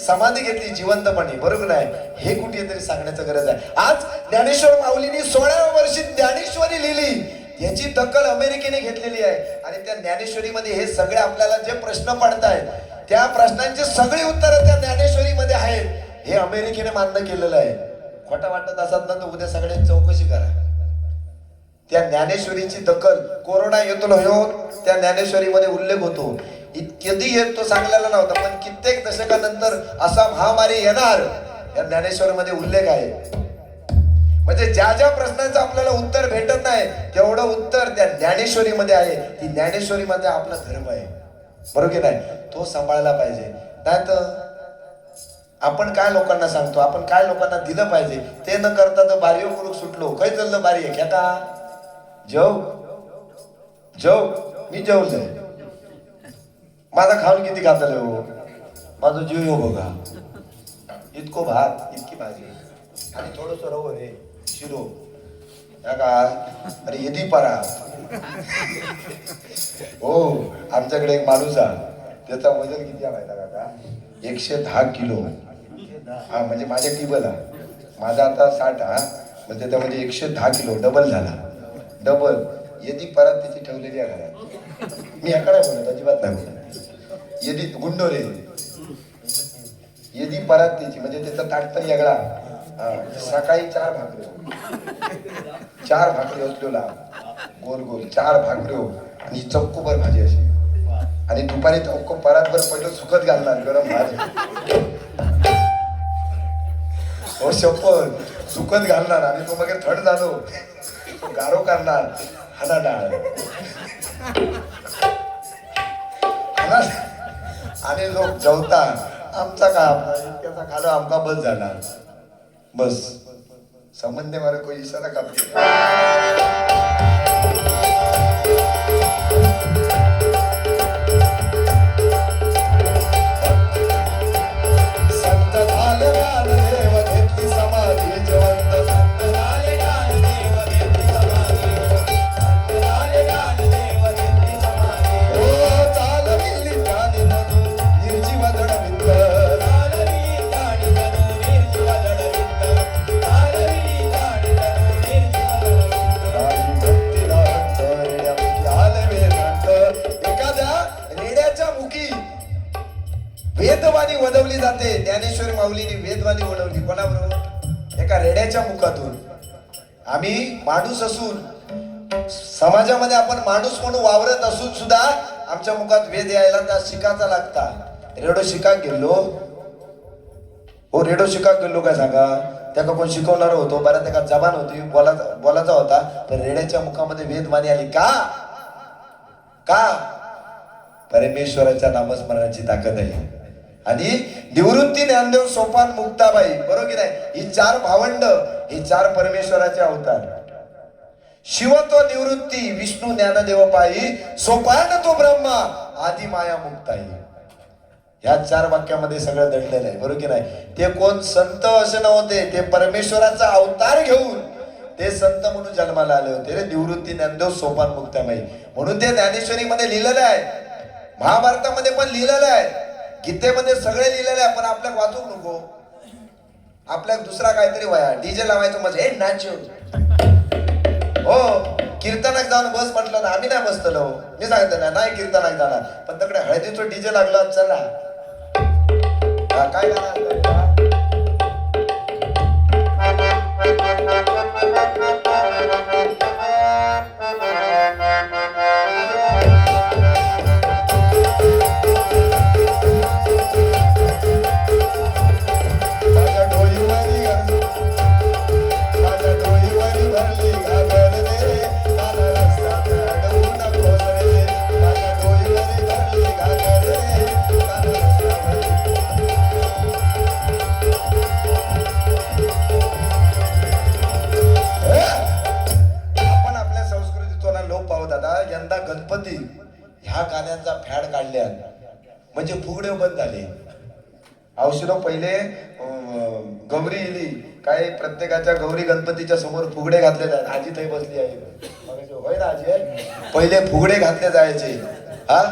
समाधी घेतली जिवंतपणे. बरोबर नाही? हे कुठेतरी सांगण्याचं गरज आहे. आज ज्ञानेश्वर माऊलींनी 16व्या वर्षी ज्ञानेश्वरी लिहिली, याची दखल अमेरिकेने घेतलेली आहे. आणि त्या ज्ञानेश्वरीमध्ये हे सगळे आपल्याला जे प्रश्न पडतायत त्या प्रश्नांची सगळी उत्तरं त्या ज्ञानेश्वरीमध्ये आहेत. हे अमेरिकेने मान्य केलेलं आहे. खोटं वाटत असत ना तर उद्या सगळ्यांची चौकशी करा. त्या ज्ञानेश्वरीची दखल कोरोना येतो हो त्या ज्ञानेश्वरीमध्ये उल्लेख होतो. कधी येत तो सांगलेला नव्हता पण कित्येक दशकानंतर असा महामारी येणार या ज्ञानेश्वरीमध्ये उल्लेख आहे. म्हणजे ज्या ज्या प्रश्नांचं आपल्याला उत्तर भेटत नाही तेवढं उत्तर त्या ज्ञानेश्वरीमध्ये आहे. ती ज्ञानेश्वरीमध्ये आपला धर्म आहे. बरोबर की नाही? तो सांभाळला पाहिजे. नाही तर आपण काय लोकांना सांगतो, आपण काय लोकांना दिलं पाहिजे ते न करता तर बारीव करून सुटलो. काही चाललं बारी आहे का जेव जेव मी जेवलंय, माझा खाऊन किती खातले हो, माझं जीव हो बघा, इतको भात इतकी भाजी आणि थोडस रव रे शिरो का अरे येदी परा. हो आमच्याकडे एक माणूस आहे त्याचा वजन किती आहे माहिती काका? 110 किलो. हा म्हणजे माझ्या टिबल आहे, माझा आता 60 हा म्हणजे त्याच्यामध्ये 110 किलो डबल झाला. डबल येदी परत त्याची ठेवलेली आहे घरात. मी ह्याकडे नाही बोलत, अजिबात नाही बोलत. येदी गुंडोरे येदी परत त्याची म्हणजे त्याचा ताट पण वेगळा. सकाळी 4 भाकरी असलेला गोल गोल 4 भाकरी आणि चक्कूभर भाजी अशी आणि दुपारी चक्क परातभर पहिलं सुकत घालणार गरम भाजी. हो शपथ सुकत घालणार आणि तो मग थंड झालो गारो करणार हाना डाळ आणि लोक जेवता आमचा का इतक्याचा खालो आमका बस झाला. बस संबंध मारे कोई इशारा कापते. संत झाले ज्ञानदेव घेतली समाधी जिवंत, संत झाले ज्ञानदेव घेतली समाधी, संत झाले ज्ञानदेव घेतली समाधी. ओ चालविली ज्ञानी जणू निर्जीव जडभिंत, चालविली ज्ञानी जणू निर्जीव जडभिंत, चालविली ज्ञानी जणू निर्जीव जडभिंत. माणुसत्वातून. आम्ही माणूस असून समाजामध्ये आपण माणूस म्हणून वावरत असून सुद्धा आमच्या मुखात वेद यायला त्या शिकाचा लागता. रेडो शिका गेलो हो, रेडो शिका गेलो काय सांगा. त्याका कोण शिकवणार होतो बरं, त्याका जबान होती, बोलाचा होता, पण रेड्याच्या मुखामध्ये वेदवाणी आली का? का? परमेश्वराच्या नामस्मरणाची ताकद आहे. आणि निवृत्ती, ज्ञानदेव, सोपान, मुक्ताबाई, बरोबर की नाही, ही चार भावंड, ही चार परमेश्वराचे अवतार. शिव तो निवृत्ती, विष्णू ज्ञानदेव पायी, सोपान तो ब्रह्मा, आदी माया मुक्ताई. ह्या चार वाक्यामध्ये सगळं दडलेलं आहे, बरोबर की नाही. ते कोण संत असे नव्हते, ते परमेश्वराचा अवतार घेऊन ते संत म्हणून जन्माला आले होते रे. निवृत्ती, ज्ञानदेव, सोपान, मुक्ताबाई म्हणून ते ज्ञानेश्वरीमध्ये लिहिलेलं आहे, महाभारतामध्ये पण लिहिलेलं आहे, गीतेमध्ये सगळे लिहिलेले आहे. पण आपल्या वाचूक नको, आपल्या दुसरा काहीतरी वया डीजे लावायचं मजा हे नाच हो. कीर्तनाक जाऊन बस म्हटलं ना, आम्ही नाही बसतलो, मी सांगतो ना नाही कीर्तनाक जाणार, पण तिकडे हळदीचं डीजे लागला चला काय गाणं गणपती ह्या गाण्यांचा फॅड काढल्या म्हणजे फुगडे बंद झाले. औषध पहिले गौरी इली काय, प्रत्येकाच्या गौरी गणपतीच्या समोर फुगडे घातले जायचे. आजी थई बसली आहे होय ना आजी, पहिले फुगडे घातले जायचे. हा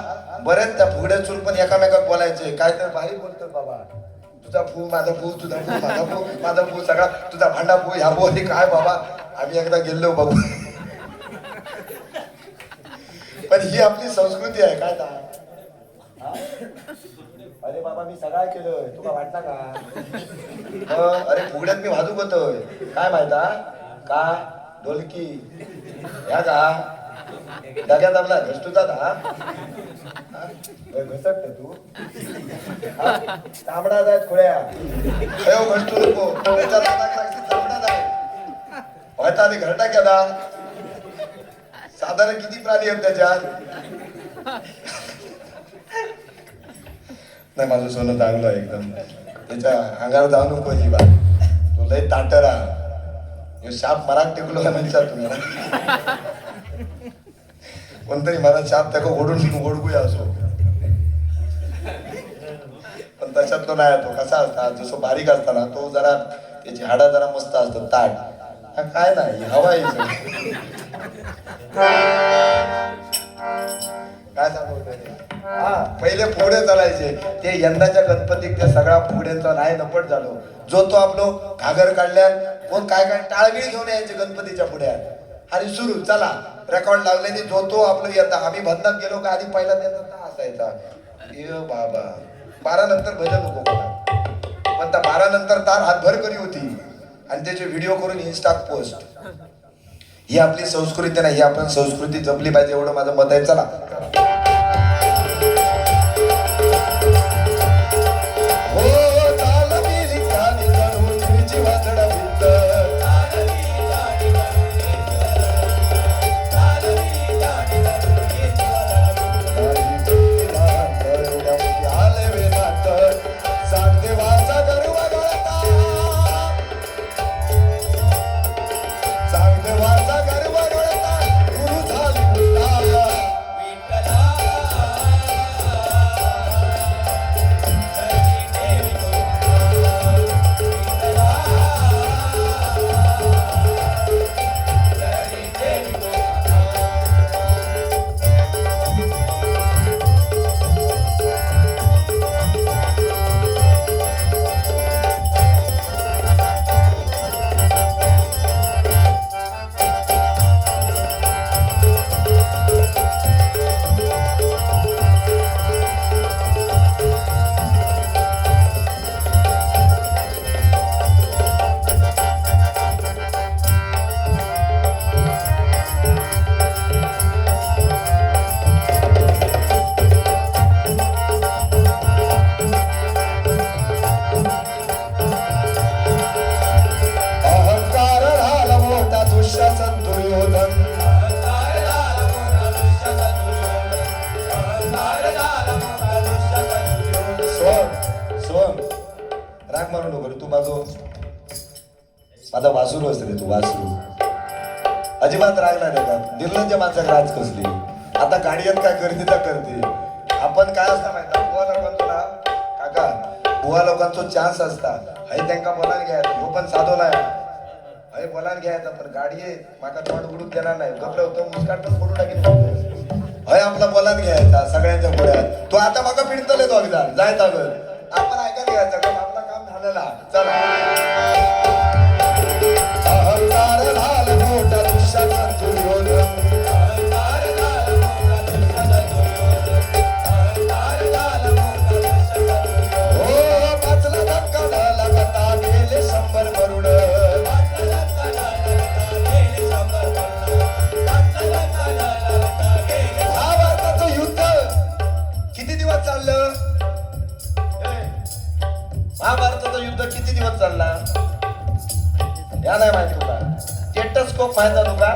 बरेच त्या फुगड्या चूल पण एकामेकात बोलायचे, काय तर भारी बोलतो बाबा, तुझा फू माझा फू, तुझा फू माझा फू, माझा फू सगळा तुझा भांडा फू, ह्या बोली काय बाबा. आम्ही एकदा गेलो बाबू, पण ही आपली संस्कृती आहे काय ता. अरे बाबा मी सगळं केलोय, तुला वाटला का? अरे फुगड्यात मी वाजूक होतोय काय माहिता का, ढोलकी ह्या का डग्यात आपला घसटूचा था घसट तू तांबडा जाय खोळ्या घसटू नको, तांबडा जाय व्हायचा ते घरटा केला. साधारण किती प्राणी आहेत त्याच्यात? नाही माझं सोनं चांगलं आहे एकदम, त्याच्या अंगावर जाऊ नको जीवा, तो लय ताटरा शाप मरात टेकलो का म्हणता तुम्हाला. कोणतरी मला शाप त्याला ओढून ओढकूया असो, पण तशात तो नाही. तो कसा असता, जसं बारीक असताना तो जरा त्याची हाडा जरा मस्त असतात ताट, काय नाही हवा आहे काय सांगतो. हा पहिले फुगडे चालायचे, ते यंदाच्या गणपतीत त्या सगळ्या फुगड्यांचा नाही नपट झालो. जो तो आपलो घागर काढल्या, कोण काय काय टाळबीळ घेऊन यायचे गणपतीच्या पुढ्यात आणि सुरू चला रेकॉर्ड लागल्याने जो तो आपलं येता. आम्ही भजनात गेलो का आधी पहिला त्यांचा असायचा बाबा 12 नंतर भजन नको कोणा, पण त्या 12 नंतर तार हातभर करी होती आणि त्याचे व्हिडिओ करून इन्स्टात पोस्ट. ही आपली संस्कृती नाही, ही आपण संस्कृती जपली पाहिजे एवढं माझं मत आहे. चला विठ्ठला माझा वासरू असते रे तू, वासरू. अजिबात राग नाही देतात. निर्लज्ज माणसाक राज कसली. आता गाडीत काय करते तर करते. आपण काय असता माहिती बुवा लोकांना काका, बुवा लोकांचा चान्स असता हाय त्यांना बोलायला घ्यायचा. ह्यो पण साधवला हाय बोलायला घ्यायचा, पण गाडी आहे माका तोंड उडून देणार नाही. गप्प होतो मुस्काट पण फोडून टाकीन. हाय आपला बोलायला घ्यायचा सगळ्यांच्या पुढ्यात. तो आता माका पिडतले तो एकदा जाय तागत आपण ऐकायला घ्यायचा का आपला काम झालेला. चला अहंकार झाला मोठा दुष्टाचा दुर्योधन. महाभारताचं युद्ध किती दिवस चालला या नाही माहिती तुला. टेटस्कोप माहिती तुका.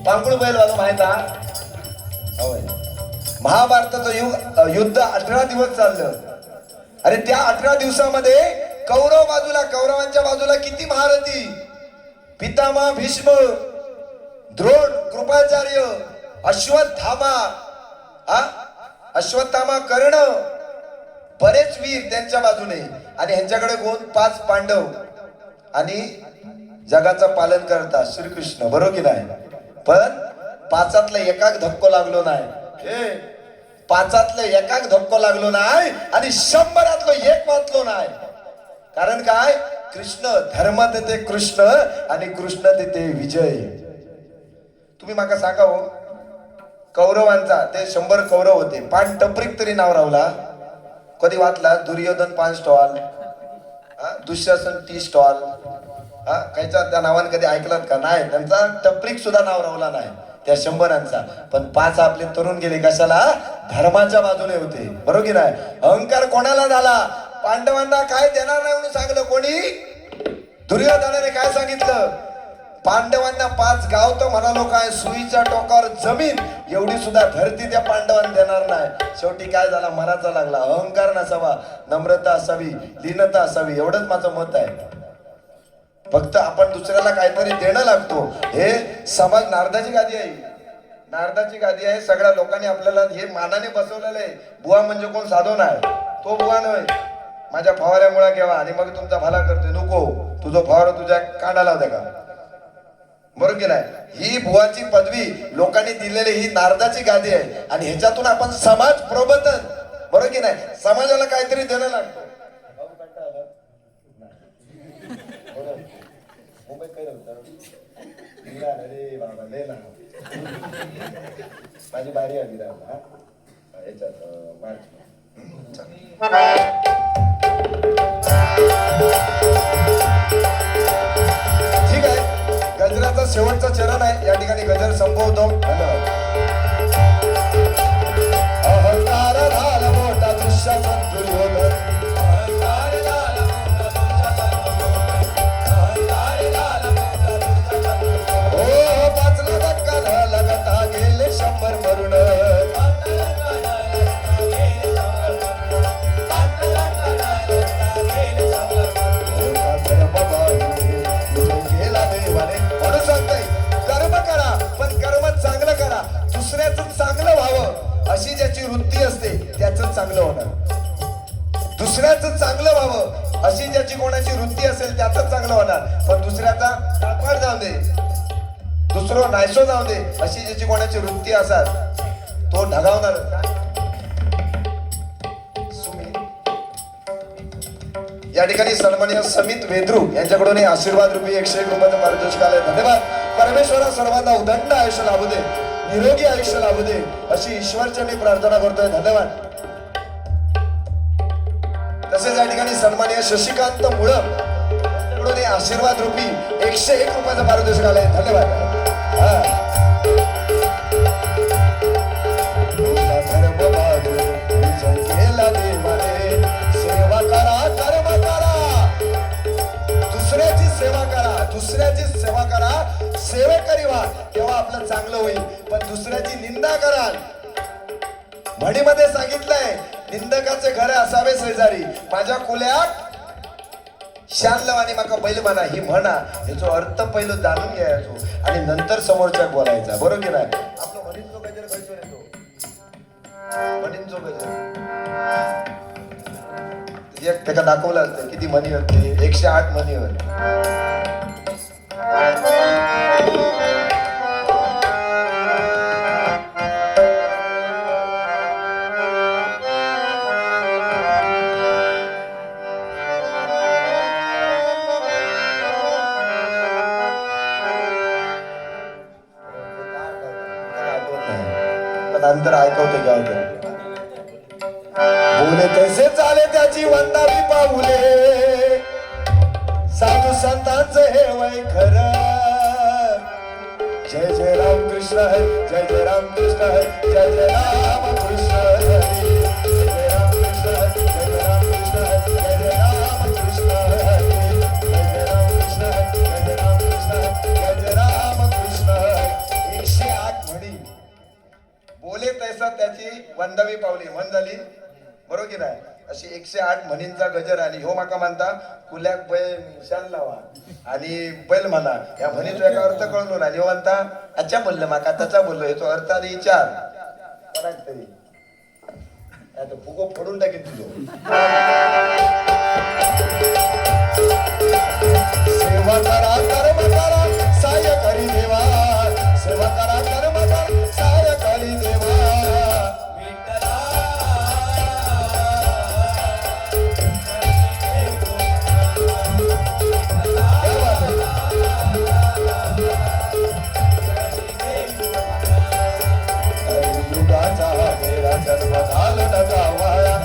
पांगुळ बैल वाजू माहिती. होय महाभारताचं युद्ध 18 दिवस चाललं. अरे त्या 18 दिवसामध्ये कौरव बाजूला, कौरवांच्या बाजूला किती महारथी. पितामह भीष्म, द्रोण, कृपाचार्य, अश्वत्थामा, अश्वत्थामा, कर्ण, बरेच वीर त्यांच्या बाजूने. आणि ह्यांच्याकडे कोण 5 पांडव आणि जगाचं पालन करता श्रीकृष्ण. बरोबर की नाही. पण 5तलं एकाक धक्को लागलो नाही. 5तलं एकाक धक्को लागलो नाही आणि 100तलं एक वाचलो नाही. कारण काय, कृष्ण धर्म देते कृष्ण आणि कृष्ण देते विजय. तुम्ही माका सांगा हो, कौरवांचा ते 100 कौरव होते. पान टपरीक तरी नाव रावला. कधी वाचला दुर्योधन 5 स्टॉल, दुःशासन 30 स्टॉल. काहीच्या त्या नावाने कधी ऐकलात का नाही. त्यांचा टपरीक सुद्धा नाव रावला नाही त्या 100. पण 5 आपले तरुण गेले कशाला, धर्माच्या बाजूने होते. बरोबर की नाही. अहंकार कोणाला झाला, पांडवांना काय देणार नाही म्हणून सांगलं कोणी. दुर्योधनाने काय सांगितलं, पांडवांना 5 गाव तर म्हणालो काय, सुईच्या टोकावर जमीन एवढी सुद्धा धरती त्या पांडवांना देणार नाही. शेवटी काय झाला, मनाचा लागला. अहंकार नसावा, नम्रता असावी, लीनता असावी, एवढंच माझं मत आहे. फक्त आपण दुसऱ्याला काहीतरी देणं लागतो. हे समाज नारदाची गादी आहे. नारदाची गादी आहे. सगळ्या लोकांनी आपल्याला हे मानाने बसवलेलं आहे. बुवा म्हणजे कोण साधो नाही, तो बुवा नव्हे. माझ्या फवाऱ्यामुळे घ्यावा आणि मग तुमचा भला करतोय. नको, तुझं फवारा तुझ्या कानाला होता का. बरोबर की नाही. ही बुवाची पदवी लोकांनी दिलेली ही नारदाची गादी आहे. आणि ह्याच्यातून आपण समाज प्रबोधन, बरोबर की नाही, समाजाला काहीतरी देणं लागतो. माझी बारी आली याच्यात ठीक आहे. गजराचा शेवटचा चरण आहे. या ठिकाणी गजर संपवतो. अहंकार झाला मोठा दुःशासन दुर्योधन. चांगलं व्हावं अशी ज्याची वृत्ती असते त्याच चांगलं होणार. दुसऱ्याचं चांगलं व्हावं अशी ज्याची कोणाची वृत्ती असेल त्याच चांगलं होणार. पण दुसऱ्याचा तापाड जाऊ दे, दुसरं नायसो जाऊ दे अशी ज्याची कोणाची वृत्ती असतात तो ढगावणार. या ठिकाणी सन्माननीय समित वेद्रू यांच्याकडून आशीर्वाद रूपी 101 रुपयाचं पारितोषिक आलंय. धन्यवाद. परमेश्वरा सर्वांना उदंड आयुष्य लाभू दे, निरोगी आयुष्य लाभू दे अशी ईश्वरचरणी प्रार्थना करतोय. धन्यवाद. तसेच या ठिकाणी सन्माननीय शशिकांत मुळम यांच्याकडून आशीर्वाद रूपी 101 रुपयाचं पारितोषिक आलंय. धन्यवाद. दुसऱ्याची सेवा करा, सेवेकरी व्हा, तेव्हा आपलं चांगलं होईल. पण दुसऱ्याची निंदा कराल. म्हणीमध्ये सांगितलंय निंदकाचे घर असावे शेजारी. माझ्या कुल्यात शान आणि माका बैल म्हणा ही म्हणा याचा अर्थ पहिलं जाणून घ्यायचो आणि नंतर समोरच्या बोलायचा, बरोबर की नाही? आपलं म्हणींचो गजर खंयचो रे तो? म्हणींचो गजर एक त्याला दाखवलं असतं किती म्हणी होते, 108 म्हणी होते. नंतर ऐकवतो गाव बोले तैसे चाले त्याची वंदावी पाऊले, साधू संतांचं हे वय खरं. जय जय राम कृष्ण हरी, जय जय राम कृष्ण हरी, जय जय राम कृष्ण हरी, जय जय राम कृष्ण हरी, जय जय राम कृष्ण हरी, जय जय राम कृष्ण हरी, जय जय राम कृष्ण हरी, जय जय राम कृष्ण हरी, जय जय राम कृष्ण हरी. 108 म्हणी बोले तैसा त्याची वंदावी पावली म्हण झाली, बरोबर की नाही? अशी 108 म्हणींचा गजर आली. हो माका म्हणता कुल्याक बैल शान लावा आणि बैल म्हणा या म्हणीचा एका अर्थ कळलो ना. हो म्हणता अच्छा बोललं माका त्याचा बोललो याचा अर्थ आधी विचार तरी आता फुगो फोडून टाकेन तुझं. सेवा करा कर्म करा साय करी देवा, सेवा करा कर्म करा साय करी देवा. जन्म झालं नकावाया,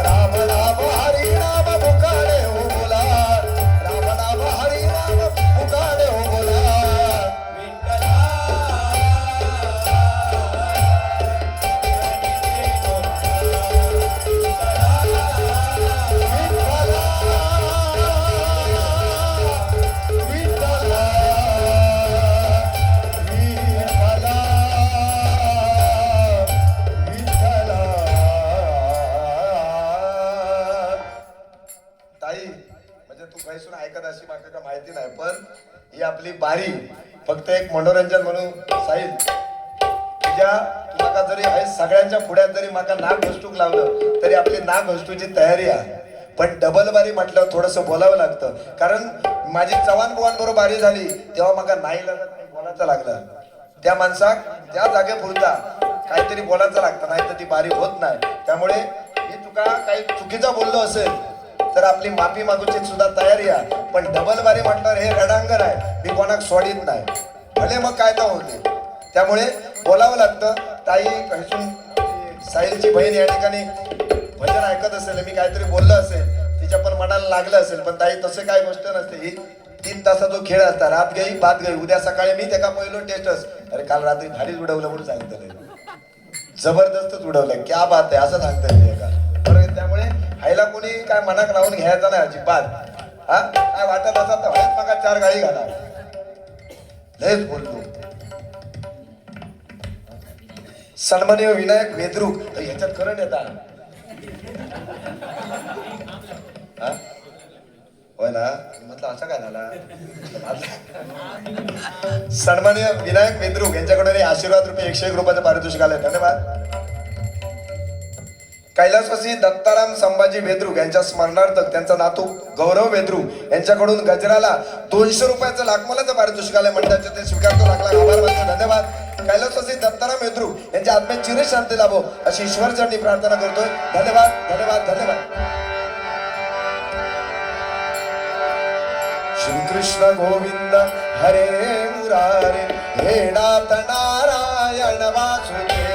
राम नाम हरी नाम मुकाने हो बोला, राम नाम हरी नाम मुकाने हो बोला. ऐकत अशी माका का माहिती नाही, पण ही आपली बारी फक्त एक मनोरंजन म्हणून साहिल तुझ्या तुला जरी सगळ्यांच्या पुढ्यात जरी माका नाक घसटूक लावलं तरी आपली नाक घसटूची तयारी आहे. पण डबल बारी म्हटलं थोडस बोलावं लागतं, कारण माझी चव्हाण बुवांबरोबर बारी झाली तेव्हा माका नाही बोलायचं लागलं. त्या माणसाक त्या जागेपुरता काहीतरी बोलायचं लागतं, नाही तर ती बारी होत नाही. त्यामुळे मी तुका काही चुकीचं बोललो असेल तर आपली माफी मागूची सुद्धा तयारी आहे. पण डबल बारी म्हटल्यावर हे रडांगर आहे, मी कोणाक सोडित नाही, भले मग काय तर होते. त्यामुळे बोलावं लागतं. ताई कसून साहिलची बहीण या ठिकाणी भजन ऐकत असेल, मी काहीतरी बोललो असेल तिच्या पण मनाला लागलं असेल, पण ताई तसे काय गोष्ट नसते. ही 3 तासाचा जो खेळ असता, रात गई बात गई. उद्या सकाळी मी त्याला पहिलो टेस्टच अरे काल रात्री भारीच उडवलं म्हणून सांगितलं, जबरदस्तच उडवलं, क्या बात आहे असं सांगता का. बरोबर. त्यामुळे हायला कोणी काय मनाक लावून घ्यायचं नाही अजिबात. हा काय वाटत असत तर व्हायच मग 4 गाळी घाला, लयच बोलतो. सन्माननीय विनायक वेद्रुक ह्याच्यात करंट येतात होय ना, म्हटलं असं काय झाला. सन्माननीय विनायक वेद्रुक यांच्याकडून आशीर्वाद रुपये 101 रुपयाचं पारितोषिक आलंय, धन्यवाद. कैलासवासी दत्ताराम संभाजी वेद्रुक यांच्या स्मरणार्थ त्यांचा नातू गौरव वेद्रुक यांच्याकडून गजराला 200 रुपयाचं लाखमोलाचं पारितोषिक आलंय. मंडळाचे ते स्वीकारतो, लाख आभार मानतो, धन्यवाद. कैलासवासी दत्ताराम वेद्रुक यांच्या आत्म्यात चिरशांती लाभो अशी ईश्वरचरणी प्रार्थना करतोय. धन्यवाद धन्यवाद धन्यवाद. श्री कृष्ण गोविंद हरे मुरारे हे नाथ नारायण वासुदेव.